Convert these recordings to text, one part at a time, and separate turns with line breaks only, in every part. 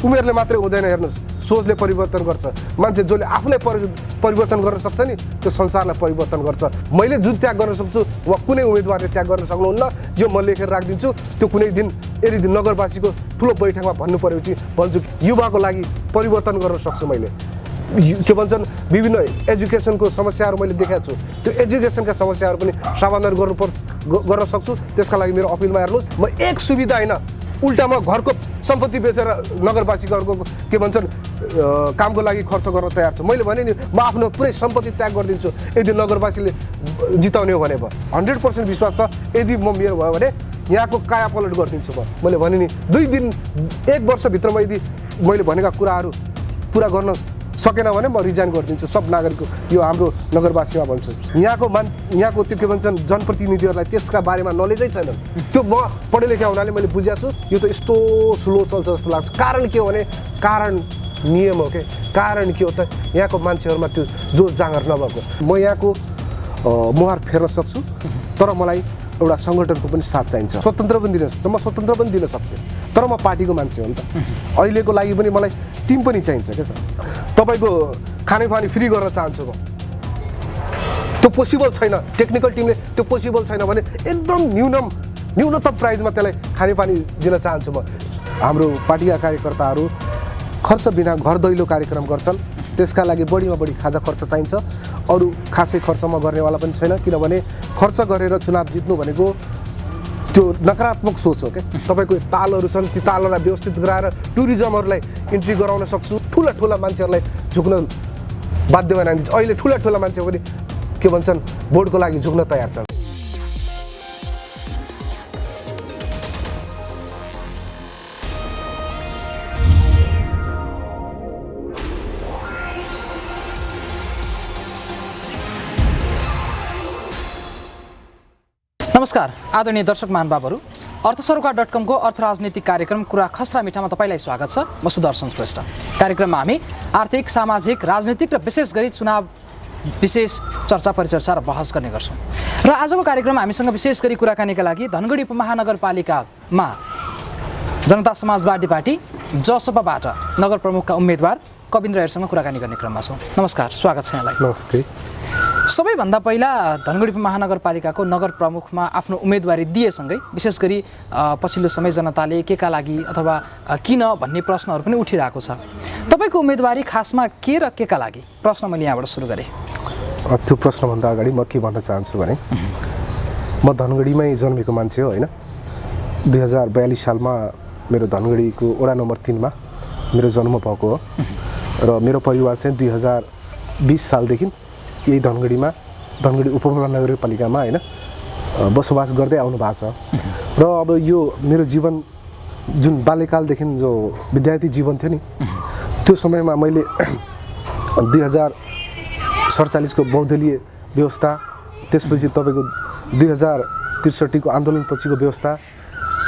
उमेरले मात्रै हुँदैन हेर्नुहोस्, सोचले परिवर्तन गर्छ। मान्छे जसले आफूलाई परिवर्तन गर्न सक्छ नि त्यो संसारलाई परिवर्तन गर्छ। मैले जुन त्याग गर्न सक्छु वा कुनै उम्मेदवारले त्याग गर्न सक्नुहुन्न, यो म लेखेर राखिदिन्छु। त्यो कुनै दिन यदि नगरवासीको ठुलो बैठकमा भन्नु पर्यो चाहिँ भन्छु युवाको लागि परिवर्तन गर्न सक्छु। मैले के भन्छन् विभिन्न एजुकेसनको समस्याहरू मैले देखाएको छु, त्यो एजुकेसनका समस्याहरू पनि समाधान गर्न सक्छु। त्यसका लागि मेरो अपिलमा हेर्नुहोस्, म एक सुविधा होइन उल्टामा घरको सम्पत्ति बेचेर नगरवासीहरूको के भन्छन् कामको लागि खर्च गर्न तयार छु। मैले भने नि म आफ्नो पुरै सम्पत्ति त्याग गरिदिन्छु यदि नगरवासीले जिताउने हो भने। 100% विश्वास छ यदि म मेरो भयो भने यहाँको कायापलट गरिदिन्छु। मैले भने नि 2 दिन 1 वर्षभित्रमा यदि मैले भनेका कुराहरू पुरा गर्न सकेन भने म रिजाइन गरिदिन्छु। सब नागरिकको यो हाम्रो नगरवासीमा भन्छु। यहाँको त्यो के भन्छन् जनप्रतिनिधिहरूलाई त्यसका बारेमा नलेजै छैन। त्यो म पढे लेखे हुनाले मैले बुझेको छु यो त यस्तो स्लो चल्छ जस्तो लाग्छ। कारण के हो भने कारण नियम हो के। कारण के हो त यहाँको मान्छेहरूमा त्यो जोस जाँगर नभएको। म यहाँको मुहार फेर्न सक्छु, तर मलाई एउटा सङ्गठनको पनि साथ चाहिन्छ। स्वतन्त्र पनि दिन सक्छ, म स्वतन्त्र पनि दिन सक्थेँ, तर म पार्टीको मान्छे हो नि त। अहिलेको लागि पनि मलाई टिम पनि चाहिन्छ क्या सर। तपाईँको खानेपानी फ्री गर्न चाहन्छु म, त्यो पोसिबल छैन। टेक्निकल टिमले त्यो पोसिबल छैन भने एकदम न्यूनतम प्राइजमा त्यसलाई खानेपानी दिन चाहन्छु म। हाम्रो पार्टीका कार्यकर्ताहरू खर्च बिना घर दैलो कार्यक्रम गर्छन्, त्यसका लागि बढीमा बढी खाजा खर्च चाहिन्छ। अरू खासै खर्चमा गर्नेवाला पनि छैन, किनभने खर्च गरेर चुनाव जित्नु भनेको त्यो नकारात्मक सोच हो क्या। तपाईँको तालहरू छन्, ती तालहरूलाई व्यवस्थित गराएर टुरिज्महरूलाई इन्ट्री गराउन सक्छु। ठुला मान्छेहरूलाई झुक्न बाध्य बनाइदिन्छ। अहिले ठुला मान्छे पनि के भन्छन् भोटको लागि झुक्न तयार छन्।
नमस्कार आदरणीय दर्शक महानुभावहरू, अर्थसरोकार.com को अर्थ राजनीतिक कार्यक्रम कुरा खस्रा मिठामा तपाईँलाई स्वागत छ। म सुदर्शन श्रेष्ठ। कार्यक्रममा हामी आर्थिक, सामाजिक, राजनीतिक र विशेष गरी चुनाव विशेष चर्चा परिचर्चा र बहस गर्ने गर्छौँ। र आजको कार्यक्रममा हामीसँग विशेष गरी कुराकानीका लागि धनगढी उपमहानगरपालिकामा जनता समाजवादी पार्टी जसपाबाट नगर प्रमुखका उम्मेदवार कविन्द्र हेरसँग कुराकानी गर्ने क्रममा छौँ। नमस्कार, स्वागत छ यहाँलाई।
नमस्ते।
सबैभन्दा पहिला धनगढी महानगरपालिकाको नगर प्रमुखमा आफ्नो उम्मेदवारी दिएसँगै विशेष गरी पछिल्लो समय जनताले केका लागि अथवा किन भन्ने प्रश्नहरू पनि उठिरहेको छ। तपाईँको उम्मेदवारी खासमा के र केका लागि? प्रश्न मैले यहाँबाट सुरु गरेँ।
त्यो प्रश्नभन्दा अगाडि म के भन्न चाहन्छु भने म धनगढीमै जन्मेको मान्छे हो होइन। 2042 सालमा मेरो धनगढीको वडा नम्बर 3 मा मेरो जन्म भएको हो र मेरो परिवार चाहिँ 2020 सालदेखि यही धनगढी उपमहानगरपालिकामा होइन बसोबास गर्दै आउनु भएको छ। र अब यो मेरो जीवन जुन बाल्यकालदेखि जो विद्यार्थी जीवन थियो नि, त्यो समयमा मैले 2047 को बहुदलीय व्यवस्था, त्यसपछि तपाईँको 2063 को आन्दोलनपछिको व्यवस्था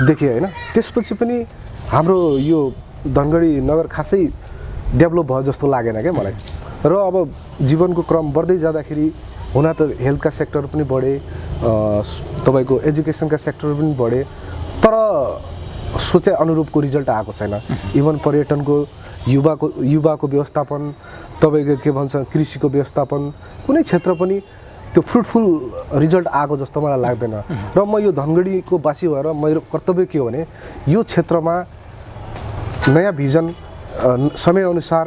देखेँ होइन। त्यसपछि पनि हाम्रो यो धनगढी नगर खासै डेभलप भयो जस्तो लागेन क्या मलाई। र अब जीवनको क्रम बढ्दै जाँदाखेरि हुन त हेल्थका सेक्टर पनि बढे, तपाईँको एजुकेसनका सेक्टर पनि बढे, तर सोचे अनुरूपको रिजल्ट आएको छैन। इभन पर्यटनको युवाको व्यवस्थापन, तपाईँको के भन्छ कृषिको व्यवस्थापन, कुनै क्षेत्र पनि त्यो फ्रुटफुल रिजल्ट आएको जस्तो मलाई लाग्दैन। र म यो धनगढीको बासी भएर मेरो कर्तव्य के हो भने यो क्षेत्रमा नयाँ भिजन समयअनुसार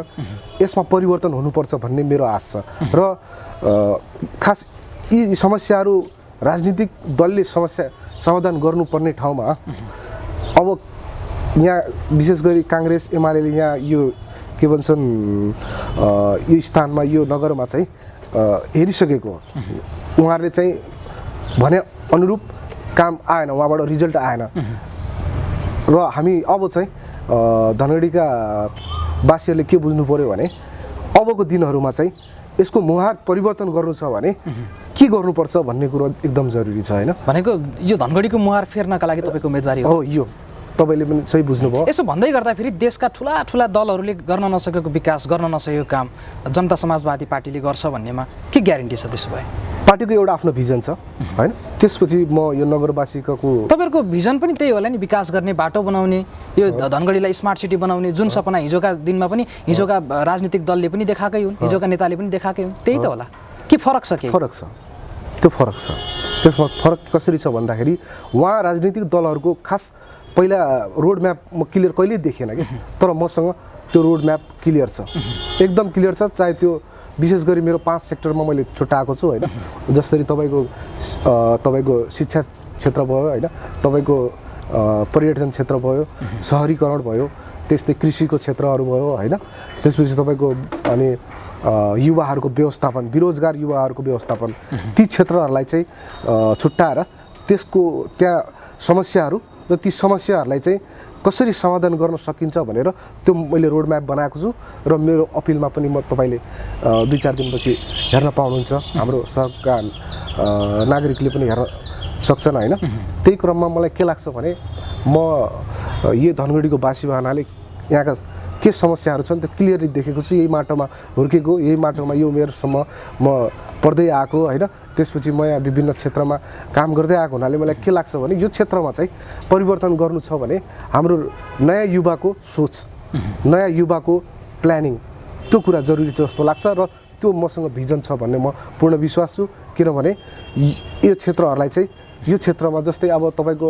यसमा परिवर्तन हुनुपर्छ भन्ने मेरो आश छ। र खास यी समस्याहरू राजनीतिक दलले समस्या समाधान गर्नुपर्ने ठाउँमा अब यहाँ विशेष गरी काङ्ग्रेस एमाले यहाँ यो के भन्छन् यो स्थानमा यो नगरमा चाहिँ हेरिसकेको हो। उहाँहरूले चाहिँ भने अनुरूप काम आएन, उहाँबाट रिजल्ट आएन। र हामी अब चाहिँ धनगढीका वासीहरूले के बुझ्नु पर्यो भने अबको दिनहरूमा चाहिँ यसको मुहार परिवर्तन गर्नु छ भने के गर्नुपर्छ भन्ने कुरो एकदम जरुरी छ होइन।
भनेको यो धनगढीको मुहार फेर्नका लागि तपाईँको उम्मेदवारी हो?
यो तपाईँले पनि सही बुझ्नुभयो।
यसो भन्दै गर्दाखेरि देशका ठुला दलहरूले गर्न नसकेको विकास, गर्न नसकेको काम जनता समाजवादी पार्टीले गर्छ भन्नेमा के ग्यारेन्टी छ त्यसो भए?
पार्टीको एउटा आफ्नो भिजन छ होइन। त्यसपछि म यो नगरवासीको
तपाईँहरूको भिजन पनि त्यही होला नि, विकास गर्ने, बाटो बनाउने, यो धनगढीलाई स्मार्ट सिटी बनाउने जुन सपना हिजोका दिनमा पनि हिजोका राजनीतिक दलले पनि देखाएकै हुन्, हिजोका नेताले पनि देखाएकै हुन्, त्यही त होला कि फरक छ? के
फरक छ? त्यो फरक छ। त्यसमा फरक कसरी छ भन्दाखेरि उहाँ राजनीतिक दलहरूको खास पहिला रोड म्याप म क्लियर कहिल्यै देखेन कि, तर मसँग त्यो रोड म्याप क्लियर छ, एकदम क्लियर छ। चाहे त्यो विशेष गरी मेरो 5 सेक्टरमा मैले छुट्याएको छु होइन। जसरी तपाईँको शिक्षा क्षेत्र भयो होइन, तपाईँको पर्यटन क्षेत्र भयो, सहरीकरण भयो, त्यस्तै कृषिको क्षेत्रहरू भयो होइन। त्यसपछि तपाईँको अनि युवाहरूको व्यवस्थापन, बेरोजगार युवाहरूको व्यवस्थापन, ती क्षेत्रहरूलाई चाहिँ छुट्याएर त्यसको त्यहाँ समस्याहरू र ती समस्याहरूलाई चाहिँ कसरी समाधान गर्न सकिन्छ भनेर त्यो मैले रोड म्याप बनाएको छु। र मेरो अपिलमा पनि म तपाईँले 2-4 दिनपछि हेर्न पाउनुहुन्छ, हाम्रो सहरका नागरिकले पनि हेर्न सक्छन् होइन। त्यही क्रममा मलाई के लाग्छ भने म यो धनगढीको वासी हुनाले यहाँका के समस्याहरू छन् त्यो क्लियरली देखेको छु। यही माटोमा हुर्केको, यही माटोमा यो उमेरसम्म म पढ्दै आएको होइन। त्यसपछि म यहाँ विभिन्न क्षेत्रमा काम गर्दै आएको हुनाले मलाई के लाग्छ भने यो क्षेत्रमा चाहिँ परिवर्तन गर्नु छ भने हाम्रो नयाँ युवाको सोच, नयाँ युवाको प्लानिङ, त्यो कुरा जरुरी छ जस्तो लाग्छ। र त्यो मसँग भिजन छ भन्ने म पूर्ण विश्वास छु। किनभने यो क्षेत्रहरूलाई चाहिँ यो क्षेत्रमा जस्तै अब तपाईँको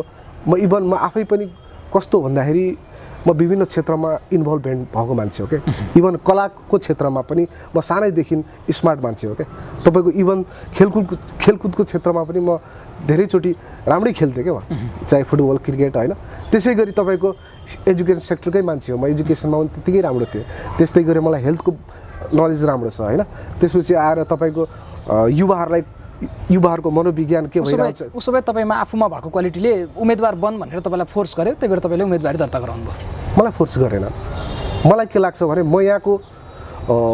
म आफै पनि कस्तो भन्दाखेरि म विभिन्न क्षेत्रमा इन्भल्भमेन्ट भएको मान्छे हो क्या। इभन कलाको क्षेत्रमा पनि म सानैदेखि स्मार्ट मान्छे हो क्या। तपाईँको इभन खेलकुदको क्षेत्रमा पनि म धेरैचोटि राम्रै खेल्थेँ क्या, चाहे फुटबल, क्रिकेट होइन। त्यसै गरी तपाईँको एजुकेसन सेक्टरकै मान्छे हो म, एजुकेसनमा पनि त्यत्तिकै राम्रो थिएँ। त्यस्तै गरी मलाई हेल्थको नलेज राम्रो छ होइन। त्यसपछि आएर तपाईँको युवाहरूको मनोविज्ञान के भइरहेको छ।
उसो भए तपाईँमा आफूमा भएको क्वालिटीले उम्मेदवार बन भनेर तपाईँलाई फोर्स गर्यो, त्यही भएर तपाईँले उम्मेदवारी दर्ता गराउनु भयो?
मलाई फोर्स गरेन। मलाई के लाग्छ भने म यहाँको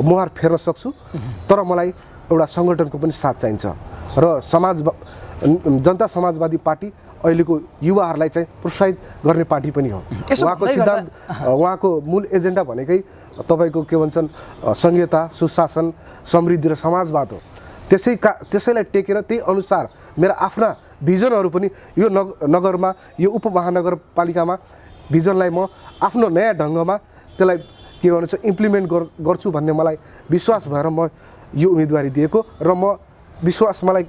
मुहार फेर्न सक्छु, तर मलाई एउटा सङ्गठनको पनि साथ चाहिन्छ। र जनता समाजवादी पार्टी अहिलेको युवाहरूलाई चाहिँ प्रोत्साहित गर्ने पार्टी पनि हो। उहाँको सिद्धान्त, उहाँको मूल एजेन्डा भनेकै तपाईँको के भन्छन् संहिता, सुशासन, समृद्धि र समाजवाद हो। त्यसैलाई टेकेर त्यही अनुसार मेरा आफ्ना भिजनहरू पनि यो नगरमा, यो उपमहानगरपालिकामा भिजनलाई म आफ्नो नयाँ ढङ्गमा त्यसलाई के गर्नु छ इम्प्लिमेन्ट गर्छु भन्ने मलाई विश्वास भएर म यो उम्मेदवारी दिएको। र म विश्वास, मलाई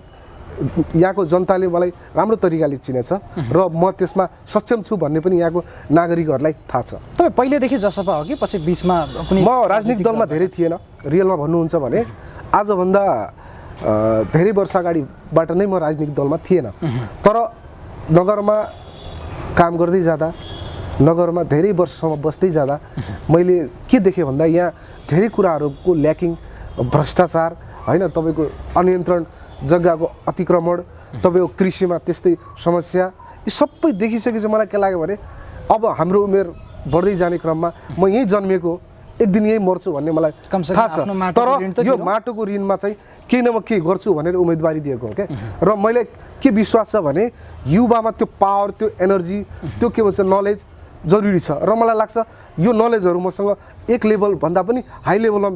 यहाँको जनताले मलाई राम्रो तरिकाले चिनेछ र म त्यसमा सक्षम छु भन्ने पनि यहाँको नागरिकहरूलाई थाहा छ।
तपाईँ पहिलेदेखि जसपा हो कि पछि बिचमा कुनै?
म राजनीतिक दलमा धेरै थिएन। रियलमा भन्नुहुन्छ भने आजभन्दा धेरै वर्ष अगाडिबाट नै म राजनीतिक दलमा थिएन। तर नगरमा काम गर्दै जाँदा, नगरमा धेरै वर्षसम्म बस्दै जाँदा मैले के देखेँ भन्दा यहाँ धेरै कुराहरूको ल्याकिङ, भ्रष्टाचार होइन, तपाईँको अनियन्त्रण, जग्गाको अतिक्रमण, तपाईँको कृषिमा त्यस्तै समस्या, यी सबै देखिसकेपछि मलाई के लाग्यो भने अब हाम्रो उमेर बढ्दै जाने क्रममा म यहीँ जन्मेको, एक दिन यहीँ मर्छु भन्ने मलाई थाहा छ। तर यो माटोको ऋणमा चाहिँ केही न म केही गर्छु भनेर उम्मेदवारी दिएको हो क्या। र मैले के विश्वास छ भने युवामा त्यो पावर, त्यो एनर्जी, त्यो के भन्छ नलेज जरुरी छ। र मलाई लाग्छ यो नलेजहरू मसँग एक लेभलभन्दा पनि हाई लेभलमा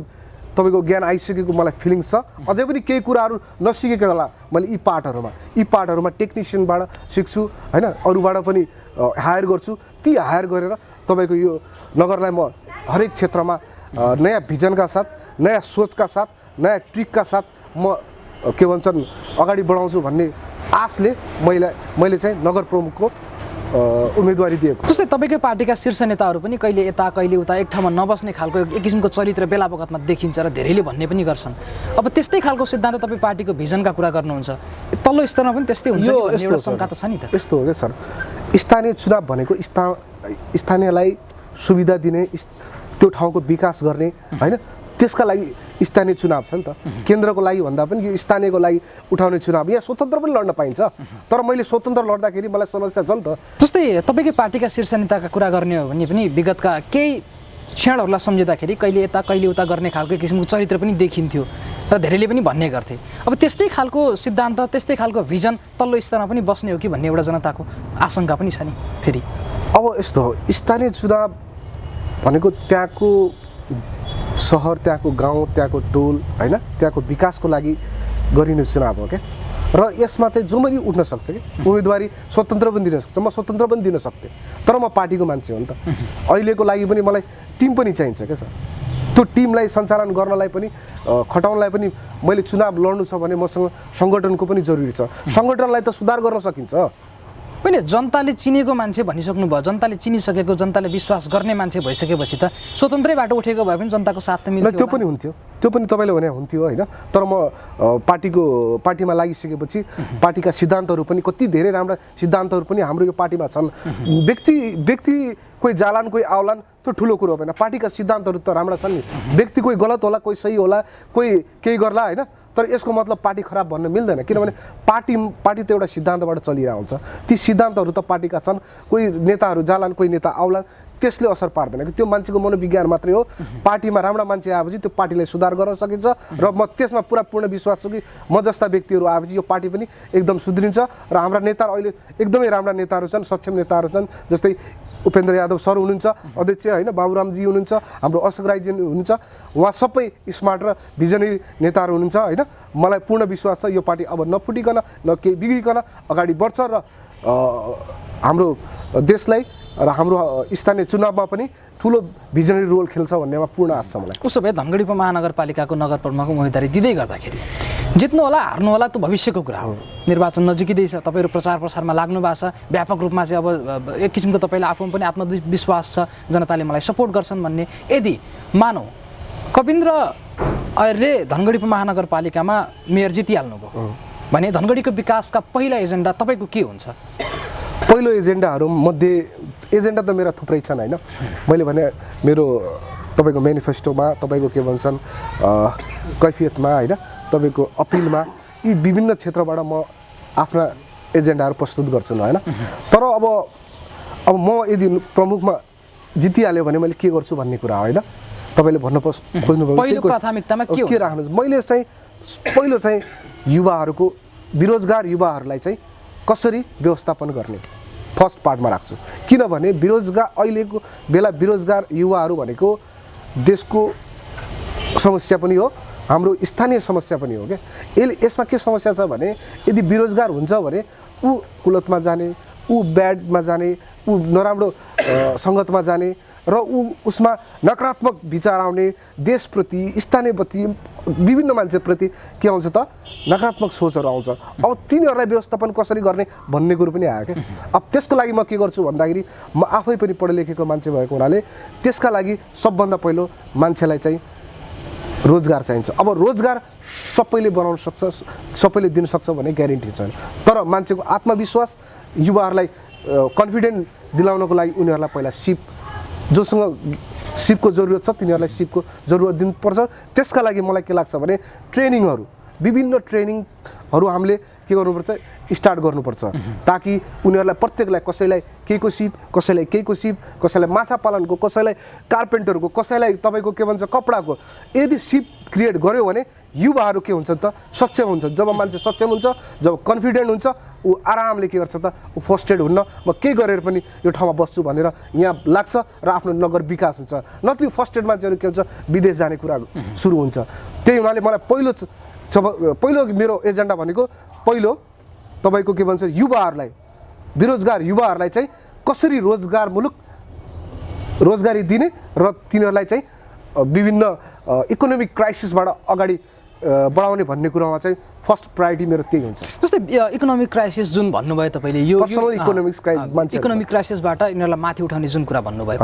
तपाईँको ज्ञान आइसकेको मलाई फिलिङ्स छ। अझै पनि केही कुराहरू नसिकेको होला मैले यी पार्टहरूमा टेक्निसियनबाट सिक्छु होइन, अरूबाट पनि हायर गर्छु। ती हायर गरेर तपाईँको यो नगरलाई म हरेक क्षेत्रमा नयाँ भिजनका साथ, नयाँ सोचका साथ, नयाँ ट्रिकका साथ म के भन्छन् अगाडि बढाउँछु भन्ने आशले मैले चाहिँ नगर प्रमुखको उम्मेदवारी दिएको।
जस्तै तपाईँकै पार्टीका शीर्ष नेताहरू पनि कहिले यता कहिले उता एक ठाउँमा नबस्ने खालको एक किसिमको चरित्र बेला बखतमा देखिन्छ र धेरैले भन्ने पनि गर्छन्। अब त्यस्तै खालको सिद्धान्त तपाईँ पार्टीको भिजनका कुरा गर्नुहुन्छ, तल्लो स्तरमा पनि त्यस्तै हुन्छ भन्ने एउटा शङ्का त छ नि त?
यस्तो हो क्या सर, स्थानीय चुनाव भनेको स्थानीयलाई सुविधा दिने, त्यो ठाउँको विकास गर्ने होइन, त्यसका लागि स्थानीय चुनाव छ नि त। केन्द्रको लागि भन्दा पनि यो स्थानीयको लागि उठाउने चुनाव, यहाँ स्वतन्त्र पनि लड्न पाइन्छ। तर मैले स्वतन्त्र लड्दाखेरि मलाई समस्या छ नि त।
जस्तै तपाईँकै पार्टीका शीर्ष नेताका कुरा गर्ने हो भने पनि विगतका केही क्षणहरूलाई सम्झिँदाखेरि कहिले यता कहिले उता गर्ने खालको किसिमको चरित्र पनि देखिन्थ्यो र धेरैले पनि भन्ने गर्थे। अब त्यस्तै खालको सिद्धान्त, त्यस्तै खालको भिजन तल्लो स्तरमा पनि बस्ने हो कि भन्ने एउटा जनताको आशंका पनि छ नि फेरि?
अब यस्तो हो, स्थानीय चुनाव भनेको त्यहाँको सहर, त्यहाँको गाउँ, त्यहाँको टोल होइन, त्यहाँको विकासको लागि गरिने चुनाव हो क्या। र यसमा चाहिँ जसरी उठ्न सक्छ कि उम्मेदवारी स्वतन्त्र पनि दिन सक्छ, म स्वतन्त्र पनि दिन सक्थेँ, तर म पार्टीको मान्छे हो नि त। अहिलेको लागि पनि मलाई टिम पनि चाहिन्छ क्या सर। त्यो टिमलाई सञ्चालन गर्नलाई पनि खटाउनलाई पनि मैले चुनाव लड्नु छ भने मसँग सङ्गठनको पनि जरुरी छ। सङ्गठनलाई त सुधार गर्न सकिन्छ।
होइन, जनताले चिनेको मान्छे भनिसक्नु भयो, जनताले चिनिसकेको, जनताले विश्वास गर्ने मान्छे भइसकेपछि त स्वतन्त्रै बाटो उठेको भए पनि जनताको साथ त मिल्थ्यो।
त्यो पनि हुन्थ्यो, त्यो पनि तपाईँले भने हुन्थ्यो होइन। तर म पार्टीमा लागिसकेपछि पार्टीका सिद्धान्तहरू पनि कति धेरै राम्रा सिद्धान्तहरू पनि हाम्रो यो पार्टीमा छन्। व्यक्ति कोही जालान कोही आउलान त्यो ठुलो कुरो होइन। पार्टीका सिद्धान्तहरू त राम्रा छन् नि। व्यक्ति कोही गलत होला, कोही सही होला, कोही केही गर्ला होइन, तर यसको मतलब पार्टी खराब भन्न मिल्दैन। किनभने पार्टी त एउटा सिद्धान्तबाट चलिरहेको हुन्छ। ती सिद्धान्तहरू त पार्टीका छन्। कोही नेताहरू जालान् कोही नेता आउलान् त्यसले असर पार्दैन कि त्यो मान्छेको मनोविज्ञान मात्रै हो। पार्टीमा राम्रा मान्छे आएपछि त्यो पार्टीलाई सुधार गर्न सकिन्छ र म त्यसमा पूर्ण विश्वास छु कि म जस्ता व्यक्तिहरू आएपछि यो पार्टी पनि एकदम सुध्रिन्छ। र हाम्रा नेताहरू अहिले एकदमै राम्रा नेताहरू छन्, सक्षम नेताहरू छन्। जस्तै उपेन्द्र यादव सर हुनुहुन्छ अध्यक्ष होइन, बाबुरामजी हुनुहुन्छ, हाम्रो अशोक राईजी हुनुहुन्छ, उहाँ सबै स्मार्ट र भिजनरी नेताहरू हुनुहुन्छ होइन। मलाई पूर्ण विश्वास छ यो पार्टी अब नफुटिकन न केही बिग्रिकन अगाडि बढ्छ र हाम्रो देशलाई र हाम्रो स्थानीय चुनावमा पनि ठुलो भिजनरी रोल खेल्छ भन्नेमा पूर्ण आशा छ मलाई।
उसो भए धनगढी उपमहानगरपालिकाको नगर प्रमुखको उम्मेदवारी दिँदै गर्दाखेरि जित्नु होला हार्नु होला त भविष्यको कुरा हो। निर्वाचन नजिकै छ, तपाईँहरू प्रचार प्रसारमा लाग्नु भएको छ व्यापक रूपमा चाहिँ। अब एक किसिमको तपाईँलाई आफूमा पनि आत्मविश्वास छ जनताले मलाई सपोर्ट गर्छन् भन्ने। यदि मानौ कविन्द्र ऐरले धनगढी उपमहानगरपालिकामा मेयर जितिहाल्नुभयो भने धनगढीको विकासका पहिला एजेन्डा तपाईँको के हुन्छ?
पहिलो एजेन्डाहरू मध्ये एजेन्डा त मेरा थुप्रै छन् होइन। मैले भने मेरो तपाईँको मेनिफेस्टोमा तपाईँको के भन्छन् कैफियतमा होइन, तपाईँको अपिलमा यी विभिन्न क्षेत्रबाट म आफ्ना एजेन्डाहरू प्रस्तुत गर्छु होइन। तर अब म यदि प्रमुखमा जितिहाल्यो भने मैले के गर्छु भन्ने कुरा होइन। तपाईँले भन्न खोज्नुभयो
पहिलो प्राथमिकतामा के
राख्नु। मैले चाहिँ पहिलो चाहिँ युवाहरूको बेरोजगार युवाहरूलाई चाहिँ कसरी व्यवस्थापन गर्ने फर्स्ट पार्टमा राख्छु। किनभने अहिलेको बेला बेरोजगार युवाहरू भनेको देशको समस्या पनि हो, हाम्रो स्थानीय समस्या पनि हो क्या। यसमा के समस्या छ भने यदि बेरोजगार हुन्छ भने ऊ कुलतमा जाने, ऊ ब्याडमा जाने, ऊ नराम्रो सङ्गतमा जाने र उसमा नकारात्मक विचार आउने, देशप्रति स्थानीयप्रति विभिन्न मान्छेप्रति के आउँछ त नकारात्मक सोचहरू आउँछ। अब तिनीहरूलाई व्यवस्थापन कसरी गर्ने भन्ने कुरो पनि आयो क्या। अब त्यसको लागि म के गर्छु भन्दाखेरि म आफै पनि पढे लेखेको मान्छे भएको हुनाले त्यसका लागि सबभन्दा पहिलो मान्छेलाई चाहिँ रोजगार चाहिन्छ। अब रोजगार सबैले बनाउन सक्छ, सबैले दिन सक्छ भने ग्यारेन्टी छैन। तर मान्छेको आत्मविश्वास, युवाहरूलाई कन्फिडेन्ट दिलाउनको लागि उनीहरूलाई पहिला जोसँग सिपको जरुरत छ तिनीहरूलाई सिपको जरुरत दिनुपर्छ। त्यसका लागि मलाई के लाग्छ भने ट्रेनिङहरू, विभिन्न ट्रेनिङहरू हामीले के गर्नुपर्छ स्टार्ट गर्नुपर्छ ताकि उनीहरूलाई प्रत्येकलाई कसैलाई केहीको सिप, कसैलाई केहीको सिप, कसैलाई माछा पालनको, कसैलाई कार्पेन्टरको, कसैलाई तपाईँको के भन्छ कपडाको यदि सिप क्रिएट गर्यो भने युवाहरू के हुन्छ त सक्षम हुन्छ। जब मान्छे सक्षम हुन्छ, जब कन्फिडेन्ट हुन्छ, ऊ आरामले के गर्छ त ऊ फर्स्टेड हुन्न म केही गरेर पनि यो ठाउँमा बस्छु भनेर यहाँ लाग्छ र आफ्नो नगर विकास हुन्छ। नत्र फर्स्टेड मान्छेहरू के हुन्छ विदेश जाने कुरा सुरु हुन्छ। त्यही हुनाले मलाई पहिलो मेरो एजेन्डा भनेको पहिलो तपाईँको के भन्छ युवाहरूलाई, बेरोजगार युवाहरूलाई चाहिँ कसरी रोजगारी दिने र तिनीहरूलाई चाहिँ विभिन्न इकोनोमिक क्राइसिसबाट अगाडि बढाउने भन्ने कुरामा चाहिँ फर्स्ट प्रायोरिटी मेरो त्यही हुन्छ।
जस्तै इकोनोमिक क्राइसिस जुन भन्नुभयो तपाईँले, यो इकोनोमिक क्राइसिसबाट यिनीहरूलाई माथि उठाउने जुन कुरा भन्नुभयो,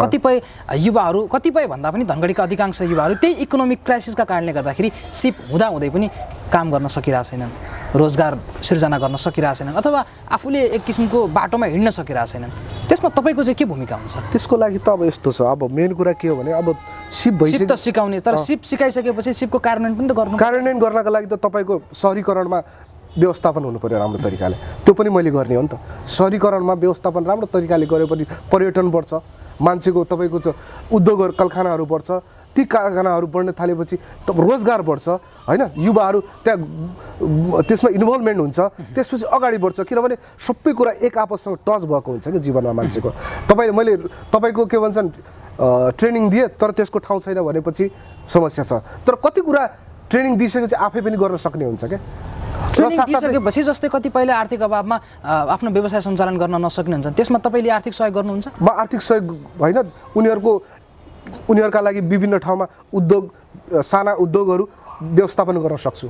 कतिपय भन्दा पनि धनगढीका अधिकांश युवाहरू त्यही इकोनोमिक क्राइसिसका कारणले गर्दाखेरि सिप हुँदाहुँदै पनि काम गर्न सकिरहेको छैनन्, रोजगार सिर्जना गर्न सकिरहेको छैनन्, अथवा आफूले एक किसिमको बाटोमा हिँड्न सकिरहेको छैनन्। त्यसमा तपाईँको चाहिँ के भूमिका हुन्छ?
त्यसको लागि त अब यस्तो छ, अब मेन कुरा के हो भने अब सिप
त सिकाउने, तर सिप सिकाइसकेपछि सिपको कार्यान्वयन पनि त
कार्यान्वयन गर्नका लागि त तपाईँको सहरीकरणमा व्यवस्थापन हुनु पर्यो राम्रो तरिकाले। त्यो पनि मैले गर्ने हो नि त। सहरीकरणमा व्यवस्थापन राम्रो तरिकाले गरेपछि पर्यटन बढ्छ, मान्छेको तपाईँको उद्योगहरू कारखानाहरू बढ्छ, ती कारखानाहरू बढ्न थालेपछि त रोजगार बढ्छ होइन, युवाहरू त्यहाँ त्यसमा इन्भल्भमेन्ट हुन्छ, त्यसपछि अगाडि बढ्छ। किनभने सबै कुरा एक आपससँग टच भएको हुन्छ कि जीवनमा मान्छेको। मैले तपाईँको के भन्छन् ट्रेनिङ दिएँ तर त्यसको ठाउँ छैन भनेपछि समस्या छ। तर कति कुरा ट्रेनिङ दिइसकेपछि आफै पनि गर्न सक्ने हुन्छ क्या।
ट्रेनिङ दिइसकेपछि जस्तै कतिपयले आर्थिक अभावमा आफ्नो व्यवसाय सञ्चालन गर्न नसक्ने हुन्छन्, त्यसमा तपाईँले आर्थिक सहयोग गर्नुहुन्छ?
म आर्थिक सहयोग होइन, उनीहरूका लागि विभिन्न ठाउँमा साना उद्योगहरू व्यवस्थापन गर्न सक्छु।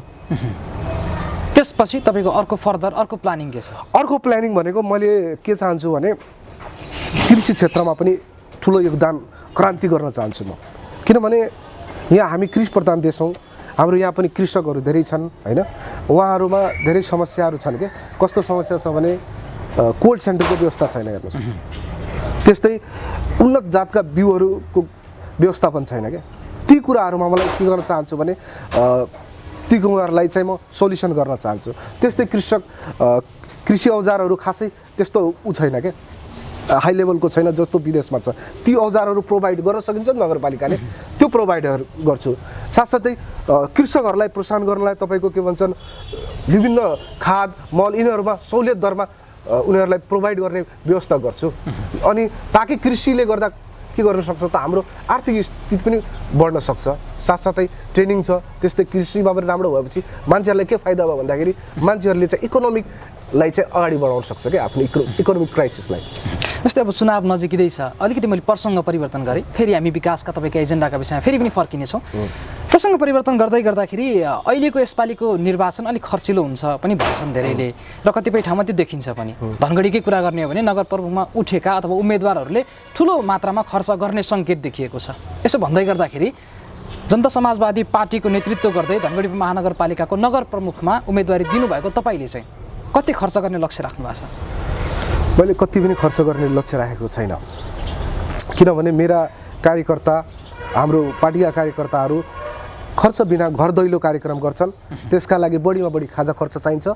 त्यसपछि तपाईँको अर्को प्लानिङ के छ?
अर्को प्लानिङ भनेको मैले के चाहन्छु भने कृषि क्षेत्रमा पनि ठुलो योगदान क्रान्ति गर्न चाहन्छु म। किनभने यहाँ हामी कृषि प्रधान देश हौँ, हाम्रो यहाँ पनि कृषकहरू धेरै छन् होइन, उहाँहरूमा धेरै समस्याहरू छन् के। कस्तो समस्या छ भने कोल्ड सेन्टरको व्यवस्था छैन हेर्नुहोस्, त्यस्तै उन्नत जातका बिउहरूको व्यवस्थापन छैन क्या। ती कुराहरूमा मलाई के गर्न चाहन्छु भने ती कुराहरूलाई चाहिँ म सोल्युसन गर्न चाहन्छु। त्यस्तै कृषि औजारहरू खासै त्यस्तो छैन क्या, हाई लेभलको छैन जस्तो विदेशमा छ। ती औजारहरू प्रोभाइड गर्न सकिन्छ नगरपालिकाले, त्यो प्रोभाइडहरू गर्छु। साथसाथै कृषकहरूलाई प्रोत्साहन गर्नलाई तपाईँको के भन्छन् विभिन्न खाद मल यिनीहरूमा सहुलियत दरमा उनीहरूलाई प्रोभाइड गर्ने व्यवस्था गर्छु। अनि ताकि कृषिले गर्दा के गर्न सक्छ त हाम्रो आर्थिक स्थिति पनि बढ्न सक्छ। साथसाथै ट्रेनिङ छ, त्यस्तै कृषिमा पनि राम्रो भएपछि मान्छेहरूलाई के फाइदा भयो भन्दाखेरि मान्छेहरूले चाहिँ इकोनोमिकलाई चाहिँ अगाडि बढाउन सक्छ क्या, आफ्नो इकोनोमिक क्राइसिसलाई।
जस्तै अब चुनाव नजिकै छ, अलिकति मैले प्रसङ्ग परिवर्तन गरेँ, फेरि हामी विकासका तपाईँको एजेन्डाका विषयमा फेरि पनि फर्किनेछौँ। प्रसङ्ग परिवर्तन गर्दाखेरि अहिलेको यसपालिको निर्वाचन अलिक खर्चिलो हुन्छ पनि भन्छन् धेरैले, र कतिपय ठाउँमा त्यो देखिन्छ पनि। धनगढीकै कुरा गर्ने हो भने नगर प्रमुखमा उठेका अथवा उम्मेदवारहरूले ठुलो मात्रामा खर्च गर्ने सङ्केत देखिएको छ। यसो भन्दै गर्दाखेरि जनता समाजवादी पार्टीको नेतृत्व गर्दै धनगढी महानगरपालिकाको नगर प्रमुखमा उम्मेदवारी दिनुभएको तपाईँले चाहिँ कति खर्च गर्ने लक्ष्य राख्नु भएको छ?
मैले कति पनि खर्च गर्ने लक्ष्य राखेको छैन, किनभने मेरा कार्यकर्ता, हाम्रो पार्टीका कार्यकर्ताहरू खर्च बिना घर दैलो कार्यक्रम गर्छन्। त्यसका लागि बढीमा बढी खाजा खर्च चाहिन्छ,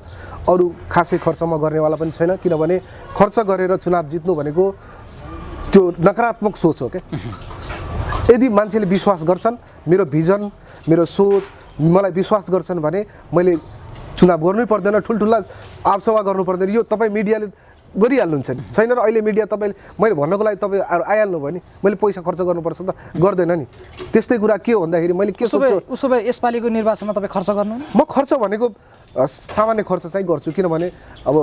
अरू खासै खर्च म गर्नेवाला पनि छैन। किनभने खर्च गरेर चुनाव जित्नु भनेको त्यो नकारात्मक सोच हो क्या। यदि मान्छेले विश्वास गर्छन्, मेरो भिजन मेरो सोच मलाई विश्वास गर्छन् भने मैले चुनाव गर्नै पर्दैन, ठुल्ठुला आमसभा गर्नु पर्दैन। यो तपाईँ मिडियाले गरिहाल्नुहुन्छ नि, छैन र अहिले मिडिया तपाईँले मैले भन्नको लागि तपाईँ आइहाल्नु भयो नि, मैले पैसा खर्च गर्नुपर्छ त गर्दैन नि। त्यस्तै कुरा के हो भन्दाखेरि मैले के सोच्छु,
उसो भए यसपालिको निर्वाचनमा तपाईँ खर्च गर्नु?
म खर्च भनेको सामान्य खर्च चाहिँ गर्छु, किनभने अब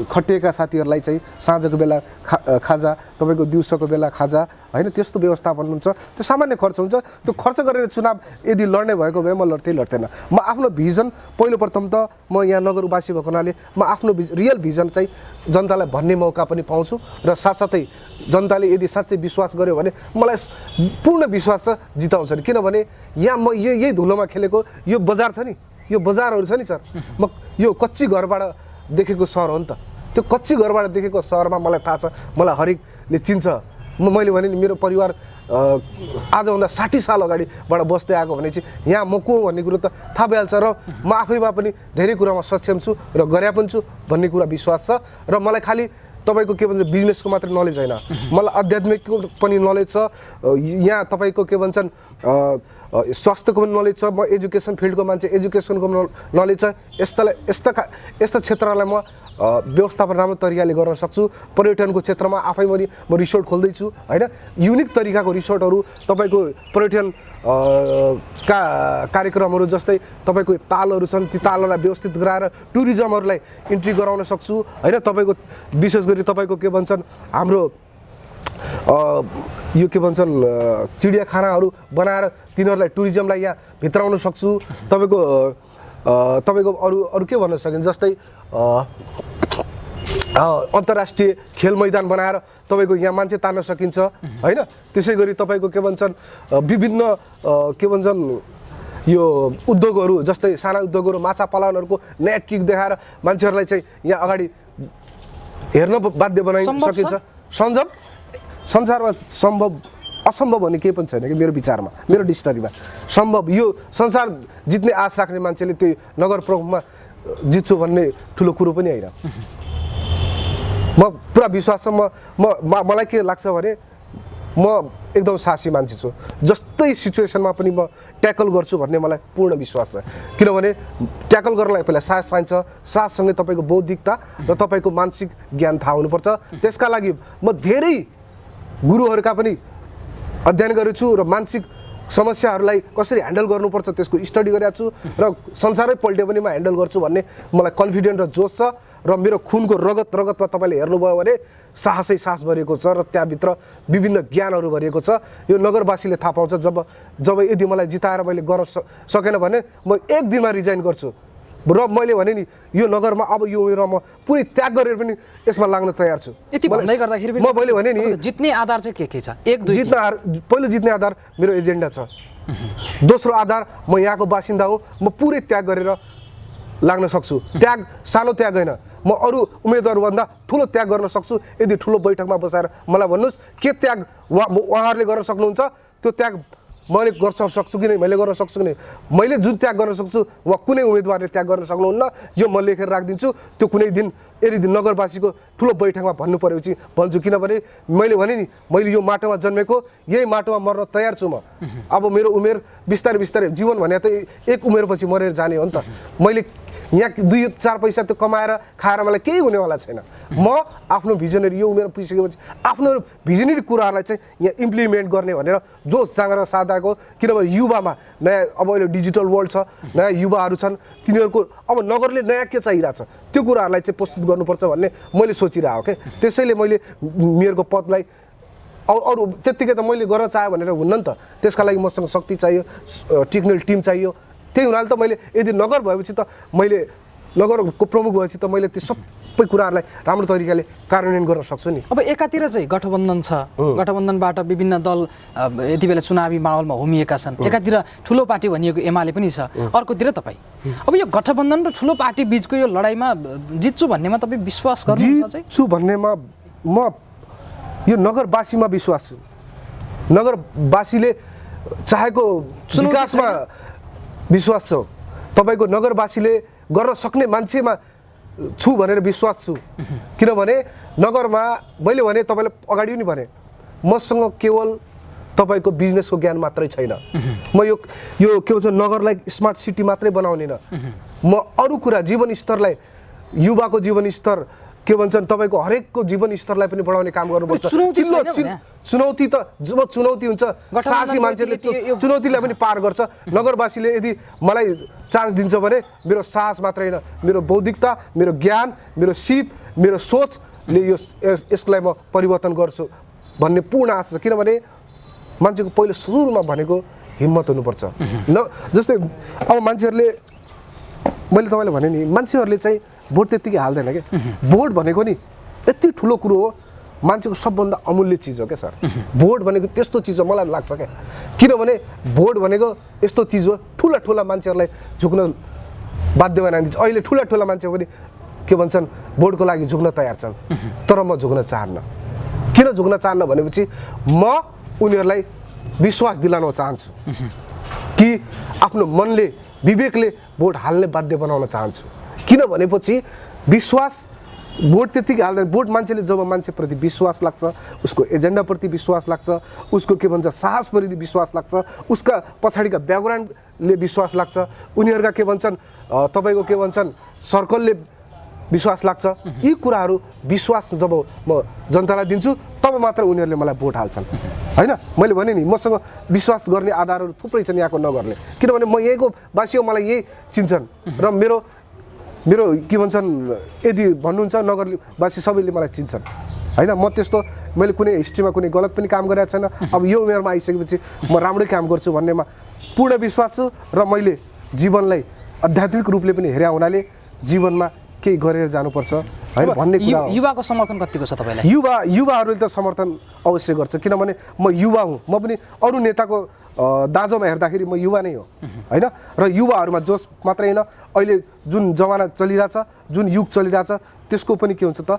खटिएका साथीहरूलाई चाहिँ साँझको बेला खाजा, तपाईँको दिउँसोको बेला खाजा होइन, त्यस्तो व्यवस्थापन हुन्छ, त्यो सामान्य खर्च हुन्छ। त्यो खर्च गरेर चुनाव यदि लड्ने भएको भए म लड्थेन। म आफ्नो भिजन पहिलो प्रथम त म यहाँ नगरवासी भएको हुनाले म आफ्नो रियल भिजन चाहिँ जनतालाई भन्ने मौका पनि पाउँछु, र साथसाथै जनताले यदि साँच्चै विश्वास गर्यो भने मलाई पूर्ण विश्वास छ जिताउँछ नि। किनभने यहाँ म यही धुलोमा खेलेको यो बजार छ नि, यो बजारहरू छ नि सर, म यो कच्ची घरबाट देखेको सहर हो नि त। त्यो कच्ची घरबाट देखेको सहरमा मलाई थाहा छ, मलाई हरेकले चिन्छ। मैले भने नि मेरो परिवार आजभन्दा 60 साल अगाडिबाट बस्दै आएको भने चाहिँ यहाँ म को भन्ने कुरो त थाहा भइहाल्छ, र म आफैमा पनि धेरै कुरामा सक्षम छु र गरे पनि छु भन्ने कुरा विश्वास छ। र मलाई खालि तपाईँको के भन्छ बिजनेसको मात्रै नलेज होइन, मलाई आध्यात्मिकको पनि नलेज छ। यहाँ तपाईँको के भन्छन् स्वास्थ्यको पनि नलेज छ, म एजुकेसन फिल्डको मान्छे, एजुकेसनको नलेज छ। यस्ता क्षेत्रलाई म व्यवस्थापन राम्रो तरिकाले गर्न सक्छु। पर्यटनको क्षेत्रमा आफै पनि म रिसोर्ट खोल्दैछु होइन, युनिक तरिकाको रिसोर्टहरू, तपाईँको पर्यटन कार्यक्रमहरू जस्तै तपाईँको तालहरू छन्, ती तालहरूलाई व्यवस्थित गराएर टुरिज्महरूलाई इन्ट्री गराउन सक्छु होइन। तपाईँको विशेष गरी तपाईँको के भन्छन् हाम्रो यो के भन्छन् चिडियाखानाहरू बनाएर तिनीहरूलाई टुरिज्मलाई यहाँ भित्राउन सक्छु। तपाईँको अरू के भन्न सकिन्छ, जस्तै अन्तर्राष्ट्रिय खेल मैदान बनाएर तपाईँको यहाँ मान्छे तान्न सकिन्छ होइन। त्यसै गरी तपाईँको के भन्छन् विभिन्न के भन्छन् यो उद्योगहरू, जस्तै साना उद्योगहरू, माछा पालनहरूको नयाँ ट्रिक देखाएर मान्छेहरूलाई चाहिँ यहाँ अगाडि हेर्न बाध्य बनाइ सकिन्छ। संसारमा सम्भव असम्भव भन्ने केही पनि छैन कि मेरो विचारमा, मेरो डिक्सनरीमा। सम्भव यो संसार जित्ने आश राख्ने मान्छेले त्यो नगर प्रमुखमा जित्छु भन्ने ठुलो कुरो पनि होइन। म पुरा विश्वास छ। मलाई के लाग्छ भने म एकदम साहसी मान्छे छु, जस्तै सिचुएसनमा पनि म ट्याकल गर्छु भन्ने मलाई पूर्ण विश्वास छ। किनभने ट्याकल गर्नलाई पहिला साहस चाहिन्छ, साहससँगै तपाईँको बौद्धिकता र तपाईँको मानसिक ज्ञान थाहा हुनुपर्छ। त्यसका लागि म धेरै गुरुहरूका पनि अध्ययन गरेछु र मानसिक समस्याहरूलाई कसरी ह्यान्डल गर्नुपर्छ त्यसको स्टडी गरेको छु र संसारै पल्टे पनि म ह्यान्डल गर्छु भन्ने मलाई कन्फिडेन्ट र जोस छ र मेरो खुनको रगतमा तपाईँले हेर्नुभयो भने साहसै साहस भरिएको छ र त्यहाँभित्र विभिन्न ज्ञानहरू भरिएको छ। यो नगरवासीले थाहा पाउँछ जब यदि मलाई जिताएर मैले गर्न सकेन भने म एक दिनमा रिजाइन गर्छु र मैले भने नि यो नगरमा अब यो उमेरमा म पुरै त्याग गरेर पनि यसमा लाग्न तयार छु।
यति भन्दै गर्दाखेरि
म मैले भने नि
जित्ने आधार चाहिँ के छ?
पहिलो जित्ने आधार मेरो एजेन्डा छ। दोस्रो आधार म यहाँको बासिन्दा हो, म पुरै त्याग गरेर लाग्न सक्छु। त्याग सानो त्याग होइन, म अरू उम्मेदवारभन्दा ठुलो त्याग गर्न सक्छु। यदि ठुलो बैठकमा बसाएर मलाई भन्नुहोस् के त्याग उहाँहरूले गर्न सक्नुहुन्छ, त्यो त्याग मैले गर्न सक्छु कि नै, मैले गर्न सक्छु कि नै। मैले जुन त्याग गर्न सक्छु वा कुनै उम्मेदवारले त्याग गर्न सक्नुहुन्न, यो म लेखेर राखिदिन्छु। त्यो कुनै दिन यदि नगरवासीको ठुलो बैठकमा भन्नु परेपछि भन्छु, किनभने मैले भने नि मैले यो माटोमा जन्मेको, यही माटोमा मर्न तयार छु म। अब मेरो उमेर बिस्तारै जीवन भने त एक उमेरपछि मरेर जाने हो नि त। मैले यहाँ 2-4 पैसा त्यो कमाएर खाएर मलाई केही हुनेवाला छैन। म आफ्नो भिजनरी यो उमेर पुगिसकेपछि आफ्नो भिजनरी कुराहरूलाई चाहिँ यहाँ इम्प्लिमेन्ट गर्ने भनेर जोस जाँगर साधाएको। किनभने युवामा नयाँ अब अहिले डिजिटल वर्ल्ड छ, नयाँ युवाहरू छन्, तिनीहरूको अब नगरले नयाँ के चाहिरहेछ त्यो कुराहरूलाई चाहिँ प्रस्तुत गर्नुपर्छ भन्ने मैले सोचिरहेको के। त्यसैले मैले मेयरको पदलाई अरू त्यत्तिकै त मैले गर्न चाहेँ भनेर हुन्न नि त। त्यसका लागि मसँग शक्ति चाहियो, टेक्निकल टिम चाहियो। त्यही हुनाले त मैले यदि नगर भएपछि त मैले नगरको प्रमुख भएपछि त मैले त्यो सबै कुराहरूलाई राम्रो तरिकाले कार्यान्वयन गर्न सक्छु नि।
अब एकातिर चाहिँ गठबन्धन छ, गठबन्धनबाट विभिन्न दल यति बेला चुनावी माहौलमा होमिएका छन्। एकातिर ठुलो पार्टी भनिएको एमाले पनि छ, अर्कोतिर तपाईँ। अब यो गठबन्धन र ठुलो पार्टी बिचको यो लडाइँमा जित्छु भन्नेमा तपाईँ विश्वास गर्नुहुन्छ चाहिँ?
जित्छु भन्नेमा म यो नगरवासीमा विश्वास छु। नगरवासीले चाहेको विकासमा विश्वास छ। तपाईँको नगरवासीले गर्न सक्ने मान्छेमा छु भनेर विश्वास छु। किनभने नगरमा मैले भने तपाईँलाई अगाडि पनि भने मसँग केवल तपाईँको बिजनेसको ज्ञान मात्रै छैन। म यो के भन्छ नगरलाई स्मार्ट सिटी मात्रै बनाउने न, म अरू कुरा जीवनस्तरलाई, युवाको जीवनस्तर के भन्छन् तपाईँको हरेकको जीवनस्तरलाई पनि बढाउने काम गर्नुपर्छ। चुनौती त जब चुनौती हुन्छ साहसी मान्छेले चुनौतीलाई पनि पार गर्छ। नगरवासीले यदि मलाई चान्स दिन्छ भने मेरो साहस मात्रै होइन, मेरो बौद्धिकता, मेरो ज्ञान, मेरो सिप, मेरो सोचले यसलाई म परिवर्तन गर्छु भन्ने पूर्ण आशा छ। किनभने मान्छेको पहिलो सुरुमा भनेको हिम्मत हुनुपर्छ। जस्तै अब मान्छेहरूले, मैले तपाईँलाई भने नि, मान्छेहरूले चाहिँ भोट त्यत्तिकै हाल्दैन क्या। भोट भनेको नि यति ठुलो कुरो हो, मान्छेको सबभन्दा अमूल्य चिज हो क्या सर। भोट भनेको त्यस्तो चिज हो मलाई लाग्छ क्या। किनभने भोट भनेको यस्तो चिज हो ठुला मान्छेहरूलाई झुक्न बाध्य बनाइदिन्छ। अहिले ठुला मान्छे पनि के भन्छन् भोटको लागि झुक्न तयार छन्, तर म झुक्न चाहन्न। किन झुक्न चाहन्न भनेपछि म उनीहरूलाई विश्वास दिलाउन चाहन्छु कि आफ्नो मनले, विवेकले भोट हाल्ने बाध्य बनाउन चाहन्छु। किन भनेपछि विश्वास भोट त्यत्तिकै हाल्दैन। भोट मान्छेले जब मान्छेप्रति विश्वास लाग्छ, उसको एजेन्डाप्रति विश्वास लाग्छ, उसको के भन्छ साहसप्रति विश्वास लाग्छ, उसका पछाडिका ब्याकग्राउन्डले विश्वास लाग्छ, उनीहरूका के भन्छन् तपाईँको के भन्छन् सर्कलले विश्वास लाग्छ। यी कुराहरू विश्वास जब म जनतालाई दिन्छु तब मात्र उनीहरूले मलाई भोट हाल्छन् होइन। मैले भने नि मसँग विश्वास गर्ने आधारहरू थुप्रै छन् यहाँको नगरले। किनभने म यहीँको वासी हो, मलाई यही चिन्छन् र मेरो के भन्छन् यदि भन्नुहुन्छ नगरवासी सबैले मलाई चिन्छन् होइन। म त्यस्तो मैले कुनै हिस्ट्रीमा कुनै गलत पनि काम गरेको छैन। अब यो उमेरमा आइसकेपछि म राम्रै काम गर्छु भन्नेमा पूर्ण विश्वास छु र मैले जीवनलाई आध्यात्मिक रूपले पनि हेरे हुनाले जीवनमा केही गरेर जानुपर्छ होइन भन्ने कुरा।
युवाको समर्थन कतिको छ तपाईँलाई?
युवाहरूले त समर्थन अवश्य गर्छ। किनभने म युवा हुँ, म पनि अरू नेताको दाँजोमा हेर्दाखेरि म युवा नै हो होइन। र युवाहरूमा जोस मात्रै होइन, अहिले जुन जमाना चलिरहेछ, जुन युग चलिरहेछ त्यसको पनि के हुन्छ त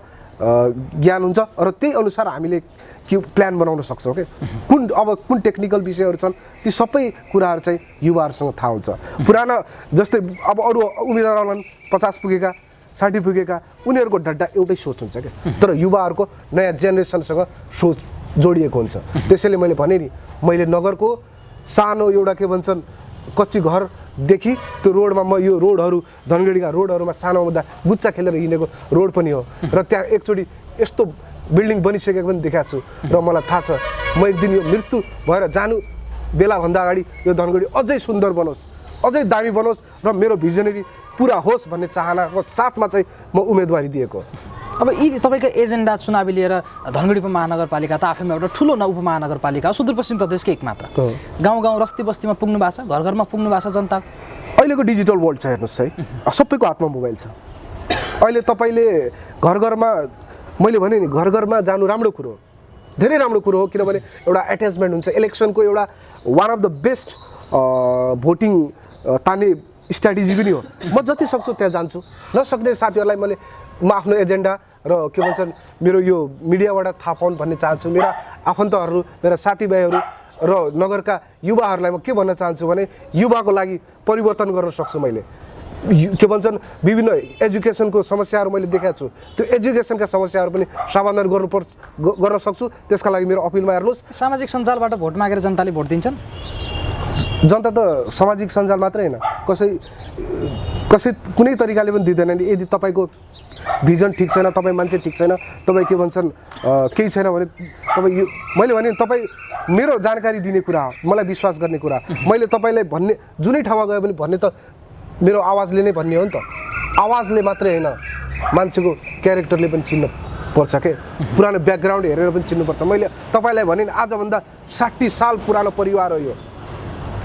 ज्ञान हुन्छ र त्यही अनुसार हामीले के प्लान बनाउन सक्छौँ क्या। कुन टेक्निकल विषयहरू छन् ती सबै कुराहरू चाहिँ युवाहरूसँग थाहा हुन्छ। पुराना जस्तै अब अरू उम्मेदवारहरू 50 पुगेका 60 पुगेका उनीहरूको डड्डा एउटै सोच हुन्छ क्या, तर युवाहरूको नयाँ जेनेरेसनसँग सोच जोडिएको हुन्छ। त्यसैले मैले भने नि मैले नगरको सानो एउटा के भन्छन् कच्ची घरदेखि त्यो रोडमा म यो रोडहरू धनगढीका रोडहरूमा सानो हुँदा गुच्चा खेलेर हिँडेको रोड पनि हो र त्यहाँ एकचोटि यस्तो बिल्डिङ बनिसकेको पनि देखाएको छु र मलाई थाहा छ म एक दिन यो मृत्यु भएर जानु बेलाभन्दा अगाडि यो धनगढी अझै सुन्दर बनोस्, अझै दामी बनोस् र मेरो भिजनरी पुरा होस् भन्ने चाहनाको साथमा चाहिँ म उम्मेदवारी दिएको।
अब यी तपाईँको एजेन्डा चुनावी लिएर धनगढी उपमहानगरपालिका त आफैमा एउटा ठुलो उपमहानगरपालिका हो, सुदूरपश्चिम प्रदेशकै एक मात्र। गाउँ गाउँ रस्ती बस्तीमा पुग्नु भएको छ, घर घरमा पुग्नु भएको छ जनता।
अहिलेको डिजिटल वर्ल्ड छ हेर्नुहोस् है, सबैको हातमा मोबाइल छ। अहिले तपाईँले घर घरमा, मैले भने नि घर घरमा जानु राम्रो कुरो हो, धेरै राम्रो कुरो हो, किनभने एउटा एट्याचमेन्ट हुन्छ। इलेक्सनको एउटा one of the best voting तान्ने स्ट्राटेजी पनि हो। म जति सक्छु त्यहाँ जान्छु, नसक्ने साथीहरूलाई म आफ्नो एजेन्डा र के भन्छन् मेरो यो मिडियाबाट थाहा पाउनु भन्ने चाहन्छु। मेरा आफन्तहरू, मेरा साथीभाइहरू र नगरका युवाहरूलाई म के भन्न चाहन्छु भने युवाको लागि परिवर्तन गर्न सक्छु मैले। के भन्छन् विभिन्न एजुकेसनको समस्याहरू मैले देखाएको छु, त्यो एजुकेसनका समस्याहरू पनि समाधान गर्न सक्छु। त्यसका लागि मेरो अपिलमा हेर्नुहोस्।
सामाजिक सञ्जालबाट भोट मागेर जनताले भोट दिन्छन्।
जनता त सामाजिक सञ्जाल मात्रै होइन, कसै कुनै तरिकाले पनि दिँदैन नि। यदि तपाईँको भिजन ठिक छैन, तपाईँ मान्छे ठिक छैन, तपाईँ के भन्छन् केही छैन भने तपाईँ यो मैले भने तपाईँ मेरो जानकारी दिने कुरा हो, मलाई विश्वास गर्ने कुरा। मैले तपाईँलाई भन्ने जुनै ठाउँमा गयो भने भन्ने त मेरो आवाजले नै भन्ने हो नि त। आवाजले मात्रै होइन, मान्छेको क्यारेक्टरले पनि चिन्न पर्छ के, पुरानो ब्याकग्राउन्ड हेरेर पनि चिन्नुपर्छ। मैले तपाईँलाई भने आजभन्दा 60 साल पुरानो परिवार हो यो।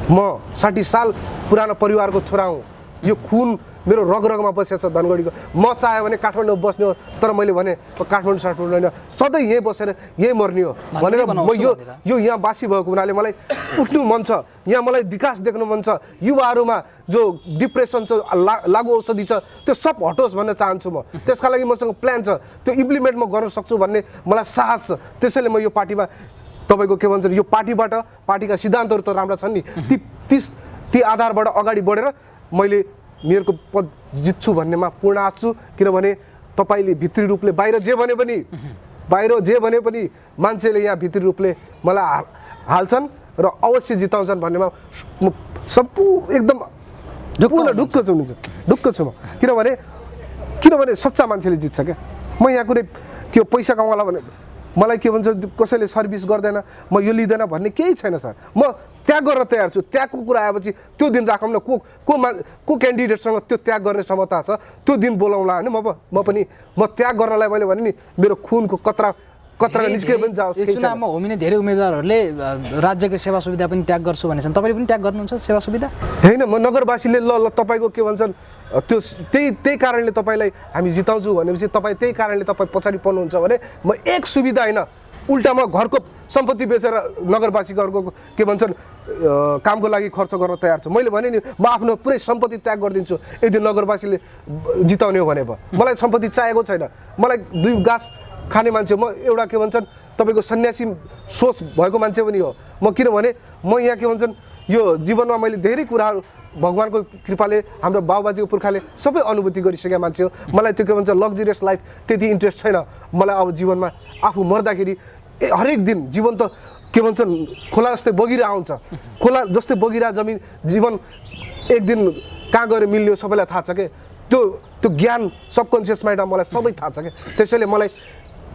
म 60 साल पुरानो परिवारको छोरा हुँ। यो खुन मेरो रगरगमा बसेको छ धनगढीको। म चाह्यो भने काठमाडौँ बस्ने हो, तर मैले भने काठमाडौँ होइन, सधैँ यहीँ बसेर यहीँ मर्ने हो भनेर म यो यहाँ बासी भएको हुनाले मलाई उठ्नु मन छ, यहाँ मलाई विकास देख्नु मन छ। युवाहरूमा जो डिप्रेसन छ, लागु औषधि छ, त्यो सब हटोस् भन्न चाहन्छु म। त्यसका लागि मसँग प्लान छ, त्यो इम्प्लिमेन्ट म गर्न सक्छु भन्ने मलाई साहस छ। त्यसैले म यो पार्टीमा तपाईँको के भन्छ यो पार्टीबाट, पार्टीका सिद्धान्तहरू त राम्रा छन् नि, ती आधारबाट अगाडि बढेर मैले मेयरको पद जित्छु भन्नेमा पूर्ण आश छु। किनभने तपाईँले भित्री रूपले बाहिर जे भने पनि मान्छेले यहाँ भित्री रूपले मलाई हाल्छन् र अवश्य जिताउँछन् भन्नेमा म एकदम ढुक्क छु म। किनभने सच्चा मान्छेले जित्छ क्या। म यहाँ कुनै के पैसा कमाउला भने मलाई के भन्छ कसैले सर्भिस गर्दैन, म यो लिँदैन भन्ने केही छैन सर। म त्याग गर्न तयार छु। त्यागको कुरा आएपछि त्यो दिन राखौँ न, को क्यान्डिडेटसँग त्यो त्याग गर्ने क्षमता छ त्यो दिन बोलाउँला होइन। म त्याग गर्नलाई मैले भने नि मेरो खुनको कतरा निस्केर पनि जाओस्।
चुनावमा होमिने धेरै उम्मेदवारहरूले राज्यको सेवा सुविधा पनि त्याग गर्छु भनेछन्, तपाईँले पनि त्याग गर्नुहुन्छ सेवा सुविधा?
होइन, म नगरवासीले ल तपाईँको के भन्छन् त्यो त्यही कारणले तपाईँलाई हामी जिताउँछु भनेपछि तपाईँ त्यही कारणले तपाईँ पछाडि पर्नुहुन्छ भने म एक सुविधा होइन, उल्टा म घरको सम्पत्ति बेचेर नगरवासीहरूको के भन्छन् कामको लागि खर्च गर्न तयार छु। मैले भने नि म आफ्नो पुरै सम्पत्ति त्याग गरिदिन्छु यदि नगरवासीले जिताउने हो भने। मलाई सम्पत्ति चाहिएको छैन, मलाई 2 गाँस खाने मान्छे म, एउटा के भन्छन् तपाईँको सन्यासी सोच भएको मान्छे पनि हो म। किनभने म यहाँ के भन्छन् यो जीवनमा मैले धेरै कुराहरू भगवानको कृपाले हाम्रो बाबुबाजेको पुर्खाले सबै अनुभूति गरिसकेका मान्छे हो। मलाई त्यो के भन्छ लग्जरियस लाइफ त्यति इन्ट्रेस्ट छैन मलाई। अब जीवनमा आफू मर्दाखेरि हरेक दिन जीवन त के भन्छन् खोला जस्तै बगिरहेको हुन्छ, खोला जस्तै बगिरहेको जीवन एक दिन कहाँ गएर मिल्ने हो सबैलाई थाहा छ के। त्यो ज्ञान सबकन्सियस माइन्डमा मलाई सबै थाहा छ क्या। त्यसैले मलाई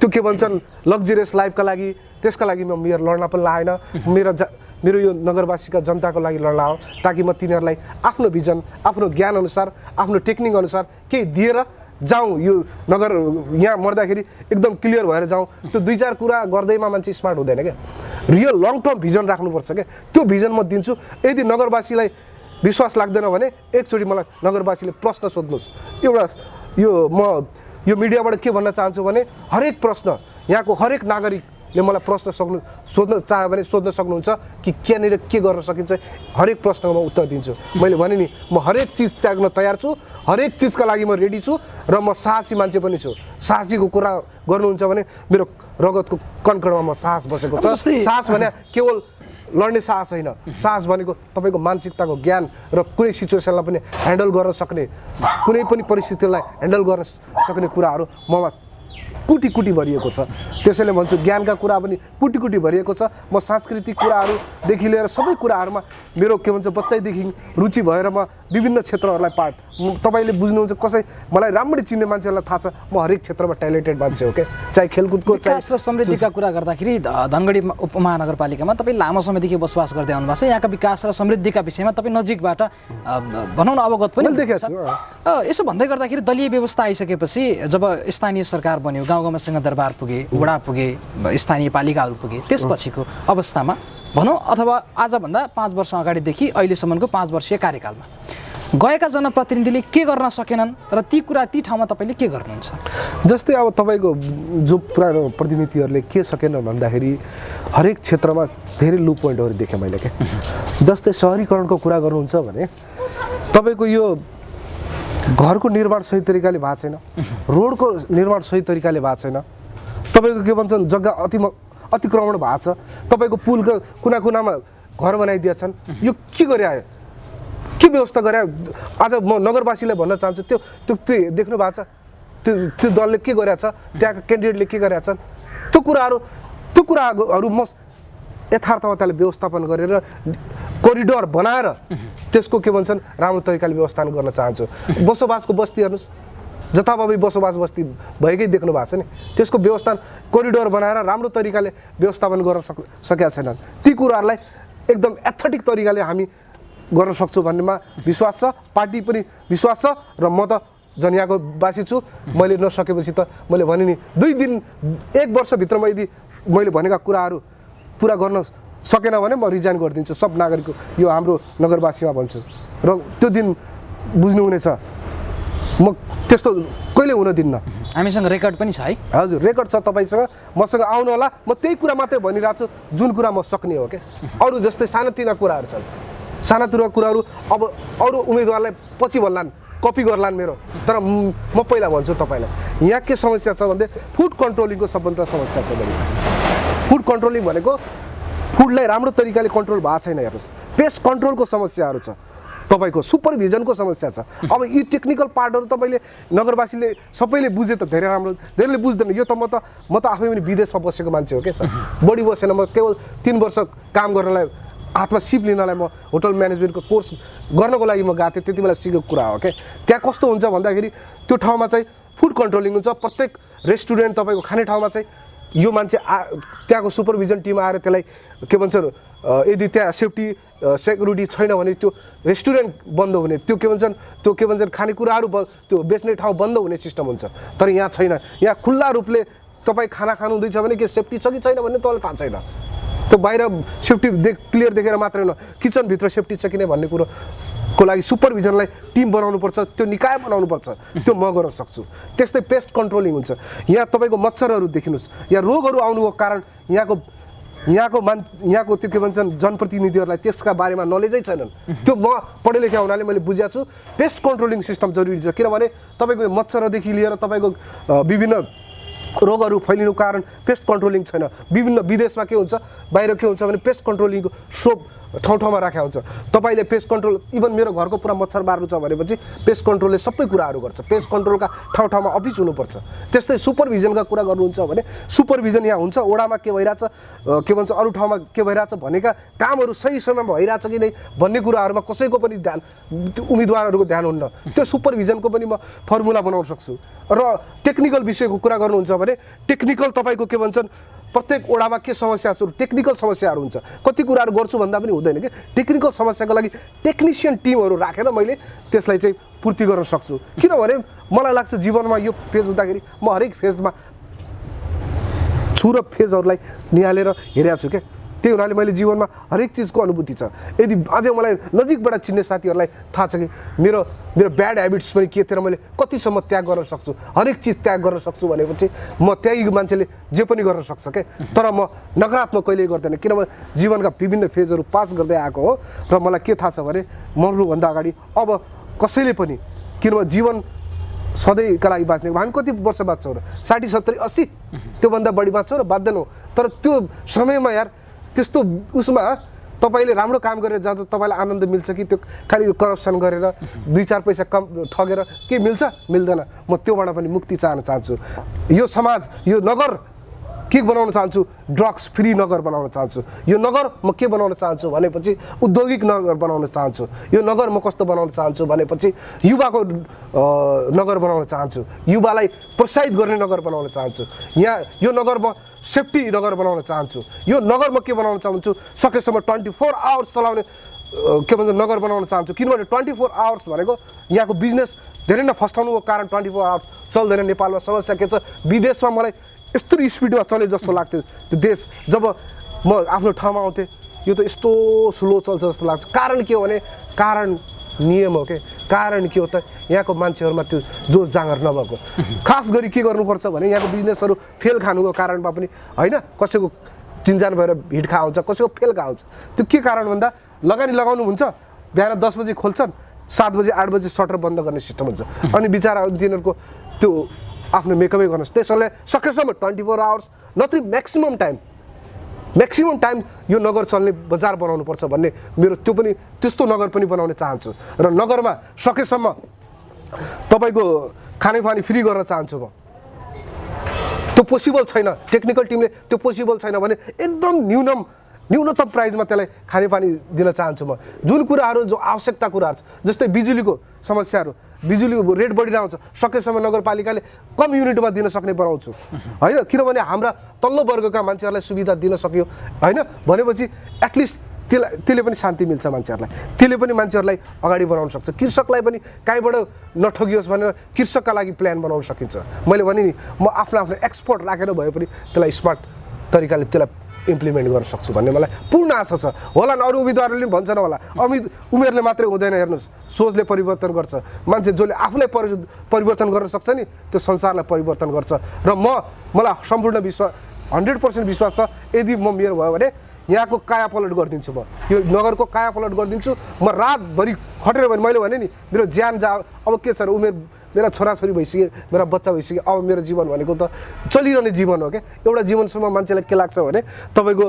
त्यो के भन्छन् लग्जरियस लाइफका लागि त्यसका लागि म मेयर लड्न पनि लागेन। मेरो यो नगरवासीका जनताको लागि लड्ला हो, ताकि म तिनीहरूलाई आफ्नो भिजन, आफ्नो ज्ञान अनुसार, आफ्नो टेक्निक अनुसार केही दिएर जाउँ। यो नगर यहाँ मर्दाखेरि एकदम क्लियर भएर जाउँ। त्यो 2-4 कुरा गर्दैमा मान्छे स्मार्ट हुँदैन क्या। रियल लङ टर्म भिजन राख्नुपर्छ क्या। त्यो भिजन म दिन्छु। यदि नगरवासीलाई विश्वास लाग्दैन भने एकचोटि मलाई नगरवासीले प्रश्न सोध्नुहोस्। एउटा यो मिडियाबाट के भन्न चाहन्छु भने हरेक प्रश्न यहाँको हरेक नागरिकले मलाई प्रश्न सोध्न चाह्यो भने सोध्न सक्नुहुन्छ कि त्यहाँनिर के गर्न सकिन्छ। हरेक प्रश्नको म उत्तर दिन्छु। मैले भने नि म हरेक चिज त्याग्न तयार छु, हरेक चिजका लागि म रेडी छु र म साहसी मान्छे पनि छु। साहसीको कुरा गर्नुहुन्छ भने मेरो रगतको कणकणमा म साहस बसेको छ। साहस भने केवल लड्ने साहस होइन, साहस भनेको तपाईँको मानसिकताको ज्ञान र कुनै सिचुएसनलाई पनि ह्यान्डल गर्न सक्ने, कुनै पनि परिस्थितिलाई ह्यान्डल गर्न सक्ने कुराहरू ममा कुटी कुटी भरिएको छ। त्यसैले भन्छु ज्ञानका कुरा पनि कुटी कुटी भरिएको छ। म सांस्कृतिक कुराहरूदेखि लिएर सबै कुराहरूमा मेरो के भन्छ बच्चैदेखि रुचि भएर म विभिन्न क्षेत्रहरूलाई तपाईँले बुझ्नुहुन्छ कसै मलाई राम्ररी चिन्ने मान्छेहरूलाई थाहा छ म हरेक क्षेत्रमा ट्यालेन्टेड मान्छे हो क्या। चाहे खेलकुदको
विकास र समृद्धिका कुरा गर्दाखेरि धनगढी उपमहानगरपालिकामा तपाईँ लामो समयदेखि बसोबास गर्दै आउनुभएको छ। यहाँका विकास र समृद्धिका विषयमा तपाईँ नजिकबाट भनौँ न अवगत पनि
देखेको छु।
यसो भन्दै गर्दाखेरि दलीय व्यवस्था आइसकेपछि जब स्थानीय सरकार बन्यो, गाउँ गाउँमा सिंहदरबार पुगे, वडा पुगे, स्थानीय पालिकाहरू पुगे, त्यसपछिको अवस्थामा भनौँ अथवा आजभन्दा 5 वर्ष अगाडिदेखि अहिलेसम्मको 5 वर्षीय कार्यकालमा गएका जनप्रतिनिधिले के गर्न सकेनन् र ती ठाउँमा तपाईँले के गर्नुहुन्छ?
जस्तै अब तपाईँको जो पुरानो प्रतिनिधिहरूले के सकेन भन्दाखेरि हरेक क्षेत्रमा धेरै लु पोइन्टहरू देखेँ मैले क्या। जस्तै सहरीकरणको कुरा गर्नुहुन्छ भने तपाईँको यो घरको निर्माण सही तरिकाले भएको छैन, रोडको निर्माण सही तरिकाले भएको छैन, तपाईँको के भन्छन् जग्गा अतिक्रमण भएको छ, तपाईँको पुलको कुना कुनामा घर बनाइदिएछन्। यो के गरे आयो, के व्यवस्था गरे? आज म नगरवासीलाई भन्न चाहन्छु त्यो देख्नु भएको छ त्यो दलले के गरेको छ, त्यहाँको क्यान्डिडेटले के गरेका छन्, त्यो कुराहरू म यथार्थमा त्यसलाई व्यवस्थापन गरेर कोरिडोर बनाएर त्यसको के भन्छन् राम्रो तरिकाले व्यवस्थापन गर्न चाहन्छु। बसोबासको बस्ती हेर्नुहोस्, जथाभावी बसोबास बस्ती भएकै देख्नु भएको छ नि, त्यसको व्यवस्थापन कोरिडोर बनाएर राम्रो तरिकाले व्यवस्थापन गर्न सकेका छैनन्। ती कुराहरूलाई एकदम एथेटिक तरिकाले हामी गर्न सक्छौँ भन्नेमा विश्वास छ, पार्टी पनि विश्वास छ र म त जनियाको बासी छु। मैले नसकेपछि त मैले भने नि 2 दिन 1 वर्षभित्रमा यदि मैले भनेका कुराहरू पुरा गर्न सकेन भने म रिजाइन गरिदिन्छु सब नागरिकको यो हाम्रो नगरवासीमा भन्छु र त्यो दिन बुझ्नुहुनेछ। म त्यस्तो कहिले हुन दिन्न।
हामीसँग रेकर्ड पनि छ है?
हजुर रेकर्ड छ तपाईँसँग, मसँग आउनु होला। म त्यही कुरा मात्रै भनिरहेको छु जुन कुरा म सक्ने हो क्या। अरू जस्तै सानातिना कुराहरू छन्, सानातिना कुराहरू अब अरू उम्मेदवारलाई पछि भन्लान्, कपी गर्लान् मेरो, तर म पहिला भन्छु तपाईँलाई यहाँ के समस्या छ भन्दै फुड कन्ट्रोलिङको सबभन्दा समस्या छ। बढी फुड कन्ट्रोलिङ भनेको फुडलाई राम्रो तरिकाले कन्ट्रोल भएको छैन। हेर्नुहोस् पेस्ट कन्ट्रोलको समस्याहरू छ, तपाईँको सुपरभिजनको समस्या छ। अब यी टेक्निकल पार्टहरू तपाईँले नगरवासीले सबैले बुझे त धेरै राम्रो, धेरैले बुझ्दैन। यो त म त आफै पनि विदेशमा बसेको मान्छे हो क्या सर, बढी बसेन। म केवल 3 वर्ष काम गर्नलाई हातमा सिप लिनलाई म होटल म्यानेजमेन्टको कोर्स गर्नको लागि म गएको थिएँ, त्यति बेला सिकेको कुरा हो क्या। त्यहाँ कस्तो हुन्छ भन्दाखेरि त्यो ठाउँमा चाहिँ फुड कन्ट्रोलिङ हुन्छ। प्रत्येक रेस्टुरेन्ट तपाईँको खाने ठाउँमा चाहिँ यो मान्छे त्यहाँको सुपरभिजन टिम आएर त्यसलाई के भन्छ यदि त्यहाँ सेफ्टी सेक्युरिटी छैन भने त्यो रेस्टुरेन्ट बन्द हुने, त्यो के भन्छन् खानेकुराहरू त्यो बेच्ने ठाउँ बन्द हुने सिस्टम हुन्छ। तर यहाँ छैन। यहाँ खुल्ला रूपले तपाईँ खाना खानु हुँदैछ भने के सेफ्टी छ कि छैन भन्ने तपाईँलाई थाहा छैन। त्यो बाहिर सेफ्टी क्लियर देखेर मात्रै न, किचनभित्र सेफ्टी छ कि नै भन्ने कुरोको लागि सुपरभिजनलाई टिम बनाउनुपर्छ, त्यो निकाय बनाउनुपर्छ। त्यो म गर्न सक्छु। त्यस्तै पेस्ट कन्ट्रोलिङ हुन्छ। यहाँ तपाईँको मच्छरहरू देखिनुहोस्, यहाँ रोगहरू आउनुको कारण यहाँको त्यो के भन्छन् जनप्रतिनिधिहरूलाई त्यसका बारेमा नलेजै छैनन्। त्यो म पढे लेखे हुनाले मैले बुझेको छु। पेस्ट कन्ट्रोलिङ सिस्टम जरुरी छ, किनभने तपाईँको मच्छरदेखि लिएर तपाईँको विभिन्न रोगहरू फैलिनुको कारण पेस्ट कन्ट्रोलिङ छैन। विभिन्न विदेशमा के हुन्छ, बाहिर के हुन्छ भने पेस्ट कन्ट्रोलिङको सोप ठाउँमा राखेको हुन्छ। तपाईँले पेस्ट कन्ट्रोल इभन मेरो घरको पुरा मच्छर मार्नु छ भनेपछि पेस्ट कन्ट्रोलले सबै कुराहरू गर्छ। पेस्ट कन्ट्रोलका ठाउँमा अफिस हुनुपर्छ। त्यस्तै सुपरभिजनका कुरा गर्नुहुन्छ भने सुपरभिजन यहाँ हुन्छ, वडामा के भइरहेछ, के भन्छ अरू ठाउँमा के भइरहेछ भनेका कामहरू सही समयमा भइरहेछ कि नै भन्ने कुराहरूमा कसैको पनि ध्यान, उम्मेदवारहरूको ध्यान हुन्न। त्यो सुपरभिजनको पनि म फर्मुला बनाउन सक्छु। र टेक्निकल विषयको कुरा गर्नुहुन्छ भने टेक्निकल तपाईँको के भन्छन् प्रत्येक वडामा के समस्याहरू, टेक्निकल समस्याहरू हुन्छ। कति कुराहरू गर्छु भन्दा पनि हुँदैन कि टेक्निकल समस्याको लागि टेक्निसियन टिमहरू राखेर मैले त्यसलाई चाहिँ पूर्ति गर्न सक्छु। किनभने मलाई लाग्छ जीवनमा यो फेज हुँदाखेरि म हरेक फेजमा छु र फेजहरूलाई निहालेर हेरेको छु क्या। त्यही हुनाले मैले जीवनमा हरेक चिजको अनुभूति छ। यदि अझै मलाई नजिकबाट चिन्ने साथीहरूलाई थाहा छ कि मेरो ब्याड ह्याबिट्स पनि के थिएर मैले कतिसम्म त्याग गर्न सक्छु, हरेक चिज त्याग गर्न सक्छु भनेपछि म त्यही मान्छेले जे पनि गर्न सक्छ क्या। तर म नकारात्मक कहिल्यै गर्दैन, किनभने जीवनका विभिन्न फेजहरू पास गर्दै आएको हो। र मलाई के थाहा छ भने मर्नुभन्दा अगाडि अब कसैले पनि, किनभने जीवन सधैँका लागि बाँच्ने, हामी कति वर्ष बाँच्छौँ र 60 70 80 त्योभन्दा बढी बाँच्छौँ र बाँच्दैनौँ। तर त्यो समयमा यार त्यस्तो उसमा तपाईँले राम्रो काम गरेर जाँदा तपाईँलाई आनन्द मिल्छ कि त्यो खालि करप्सन गरेर 2-4 पैसा कम ठगेर के मिल्छ मिल्दैन। म त्योबाट पनि मुक्ति चाहन चाहन्छु। यो समाज यो नगर के बनाउन चाहन्छु ड्रग्स फ्री नगर बनाउन चाहन्छु। यो नगर म के बनाउन चाहन्छु भनेपछि औद्योगिक नगर बनाउन चाहन्छु। यो नगर म कस्तो बनाउन चाहन्छु भनेपछि युवाको नगर बनाउन चाहन्छु। युवालाई प्रोत्साहित गर्ने नगर बनाउन चाहन्छु। यहाँ यो नगर म सेफ्टी नगर बनाउन चाहन्छु। यो नगर म के बनाउन चाहन्छु सकेसम्म 24 आवर्स चलाउने के भन्छ नगर बनाउन चाहन्छु। किनभने 24 आवर्स भनेको यहाँको बिजनेस धेरै नै फस्टाउनुको कारण 24 आवर्स चल्दैन। नेपालमा समस्या के छ विदेशमा मलाई यस्तो स्पिडमा चले जस्तो लाग्थ्यो त्यो देश। जब म आफ्नो ठाउँमा आउँथेँ यो त यस्तो स्लो चल्छ जस्तो लाग्छ। कारण के हो भने कारण नियम हो के। कारण के हो त यहाँको मान्छेहरूमा त्यो जोस जाँगर नभएको। खास गरी के गर्नुपर्छ भने यहाँको बिजनेसहरू फेल खानुको कारणमा पनि होइन कसैको चिन्जान भएर हिट खा हुन्छ कसैको फेल खा हुन्छ। त्यो के कारण भन्दा लगानी लगाउनु हुन्छ बिहान 10 बजी खोल्छन् 7 बजी 8 बजी सटर बन्द गर्ने सिस्टम हुन्छ। अनि बिचरा तिनीहरूको त्यो आफ्नो मेकअपै गर्नुहोस्। त्यसैले सकेसम्म 24 आवर्स नत्र म्याक्सिमम टाइम यो नगर चल्ने बजार बनाउनुपर्छ भन्ने मेरो त्यो पनि त्यस्तो नगर पनि बनाउन चाहन्छु। र नगरमा सकेसम्म तपाईँको खानेपानी फ्री गर्न चाहन्छु म। त्यो पोसिबल छैन टेक्निकल टिमले त्यो पोसिबल छैन भने एकदम न्यूनतम प्राइजमा त्यसलाई खानेपानी दिन चाहन्छु म। जुन कुराहरू जो आवश्यकता कुराहरू छ जस्तै बिजुलीको समस्याहरू बिजुलीको रेट बढिरहेको छ सकेसम्म नगरपालिकाले कम युनिटमा दिन सक्ने बनाउँछु होइन। किनभने हाम्रा तल्लो वर्गका मान्छेहरूलाई सुविधा दिन सक्यो होइन भनेपछि एटलिस्ट त्यसले पनि शान्ति मिल्छ मान्छेहरूलाई। त्यसले पनि मान्छेहरूलाई अगाडि बढाउन सक्छ। कृषकलाई पनि कहीँबाट नठगियोस् भनेर कृषकका लागि प्लान बनाउन सकिन्छ। मैले भने नि म आफ्नो एक्सपर्ट राखेर भए पनि त्यसलाई स्मार्ट तरिकाले त्यसलाई इम्प्लिमेन्ट गर्न सक्छु भन्ने मलाई पूर्ण आशा छ। होला अरू उम्मेदवारहरूले पनि भन्छन् होला उमेरले मात्रै हुँदैन हेर्नुहोस् सोचले परिवर्तन गर्छ। मान्छे जसले आफूलाई परिवर्तन गर्न सक्छ नि त्यो संसारलाई परिवर्तन गर्छ। र मलाई सम्पूर्ण विश्वास 100% विश्वास छ यदि म मेरो भयो भने यहाँको कायापलट गरिदिन्छु। म यो नगरको कायापलट गरिदिन्छु। म रातभरि खटेर भने मैले भने नि मेरो ज्यान जा अब के छ र उमेर मेरा छोराछोरी भइसके मेरा बच्चा भइसके अब मेरो जीवन भनेको त चलिरहने जीवन हो क्या। एउटा जीवनसम्म मान्छेलाई के लाग्छ भने तपाईँको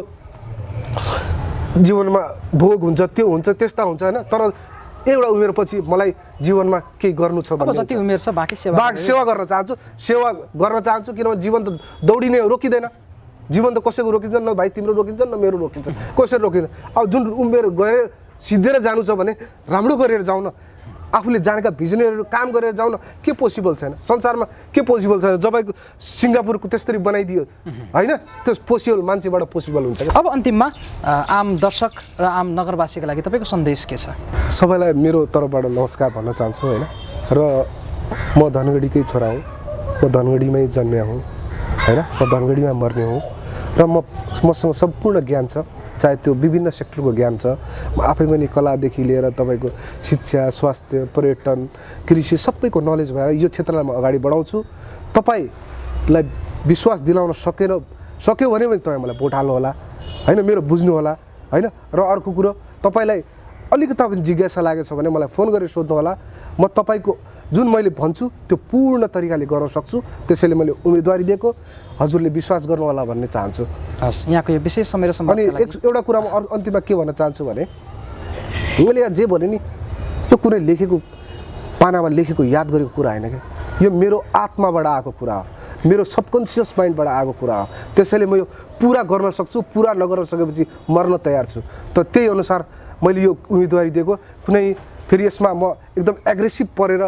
जीवनमा भोग हुन्छ त्यो हुन्छ त्यस्ता हुन्छ होइन। तर एउटा उमेरपछि मलाई जीवनमा केही गर्नु छ भने
जति उमेर छ बाँकी
सेवा गर्न चाहन्छु। सेवा गर्न चाहन्छु किनभने जीवन त दौडिने रोकिँदैन। जीवन त कसैको रोकिन्छ न भाइ तिम्रो रोकिन्छ न मेरो रोकिन्छ कसरी रोकिन्छ। अब जुन उमेर गएर सिद्धेर जानु छ भने राम्रो गरेर जाउँ न। आफूले जानेका भिजनरीहरू काम गरेर जाउँ न। के पोसिबल छैन संसारमा के पोसिबल छैन। तपाईँको सिङ्गापुरको त्यस्तरी बनाइदियो होइन त्यो पोसिबल मान्छेबाट पोसिबल हुन्छ।
अब अन्तिममा आम दर्शक र आम नगरवासीका लागि तपाईँको सन्देश के छ?
सबैलाई मेरो तर्फबाट नमस्कार भन्न चाहन्छु होइन। र म धनगढीकै छोरा हुँ। म धनगढीमै जन्मिया हुँ होइन। म धनगढीमा मर्ने हुँ र मसँग सम्पूर्ण ज्ञान छ। चाहे त्यो विभिन्न सेक्टरको ज्ञान छ। म आफै पनि कलादेखि लिएर तपाईँको शिक्षा स्वास्थ्य पर्यटन कृषि सबैको नलेज भएर यो क्षेत्रलाई म अगाडि बढाउँछु। तपाईँलाई विश्वास दिलाउन सक्यो भने पनि तपाईँ मलाई भोट हाल्नु होला होइन मेरो बुझ्नु होला होइन। र अर्को कुरो तपाईँलाई अलिकति पनि जिज्ञासा लागेको छ भने मलाई फोन गरेर सोध्नु होला। म तपाईँको जुन मैले भन्छु त्यो पूर्ण तरिकाले गर्न सक्छु। त्यसैले मैले उम्मेदवारी दिएको हजुरले विश्वास गर्नु होला भन्ने चाहन्छु।
हस् यहाँको यो विशेष समय
अनि एउटा कुरा म अन्तिममा के भन्न चाहन्छु भने मैले यहाँ जे भने नि त्यो कुनै लेखेको पानामा लेखेको याद गरेको कुरा होइन क्या। यो मेरो आत्माबाट आएको कुरा हो। मेरो सबकन्सियस माइन्डबाट आएको कुरा हो। त्यसैले म यो पुरा गर्न सक्छु। पुरा नगर्न सकेपछि मर्न तयार छु। त त्यही अनुसार मैले यो उम्मेदवारी दिएको। कुनै फेरि यसमा म एकदम एग्रेसिभ परेर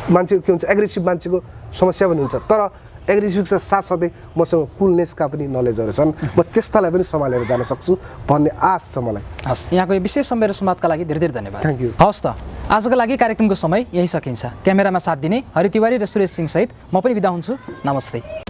मान्छे के हुन्छ एग्रेसिभ मान्छेको समस्या पनि हुन्छ। तर एग्रेसिभको साथसाथै मसँग कुलनेसका पनि नलेजहरू छन्। म त्यस्तालाई पनि सम्हालेर जान सक्छु भन्ने आश छ मलाई।
हस् यहाँको यो विशेष समय र संवादका लागि धेरै धेरै धन्यवाद।
Thank you.
हवस् त आजको लागि कार्यक्रमको समय यही सकिन्छ। क्यामेरामा साथ दिने हरि तिवारी र सुरेश सिंह सहित म पनि बिदा हुन्छु। नमस्ते।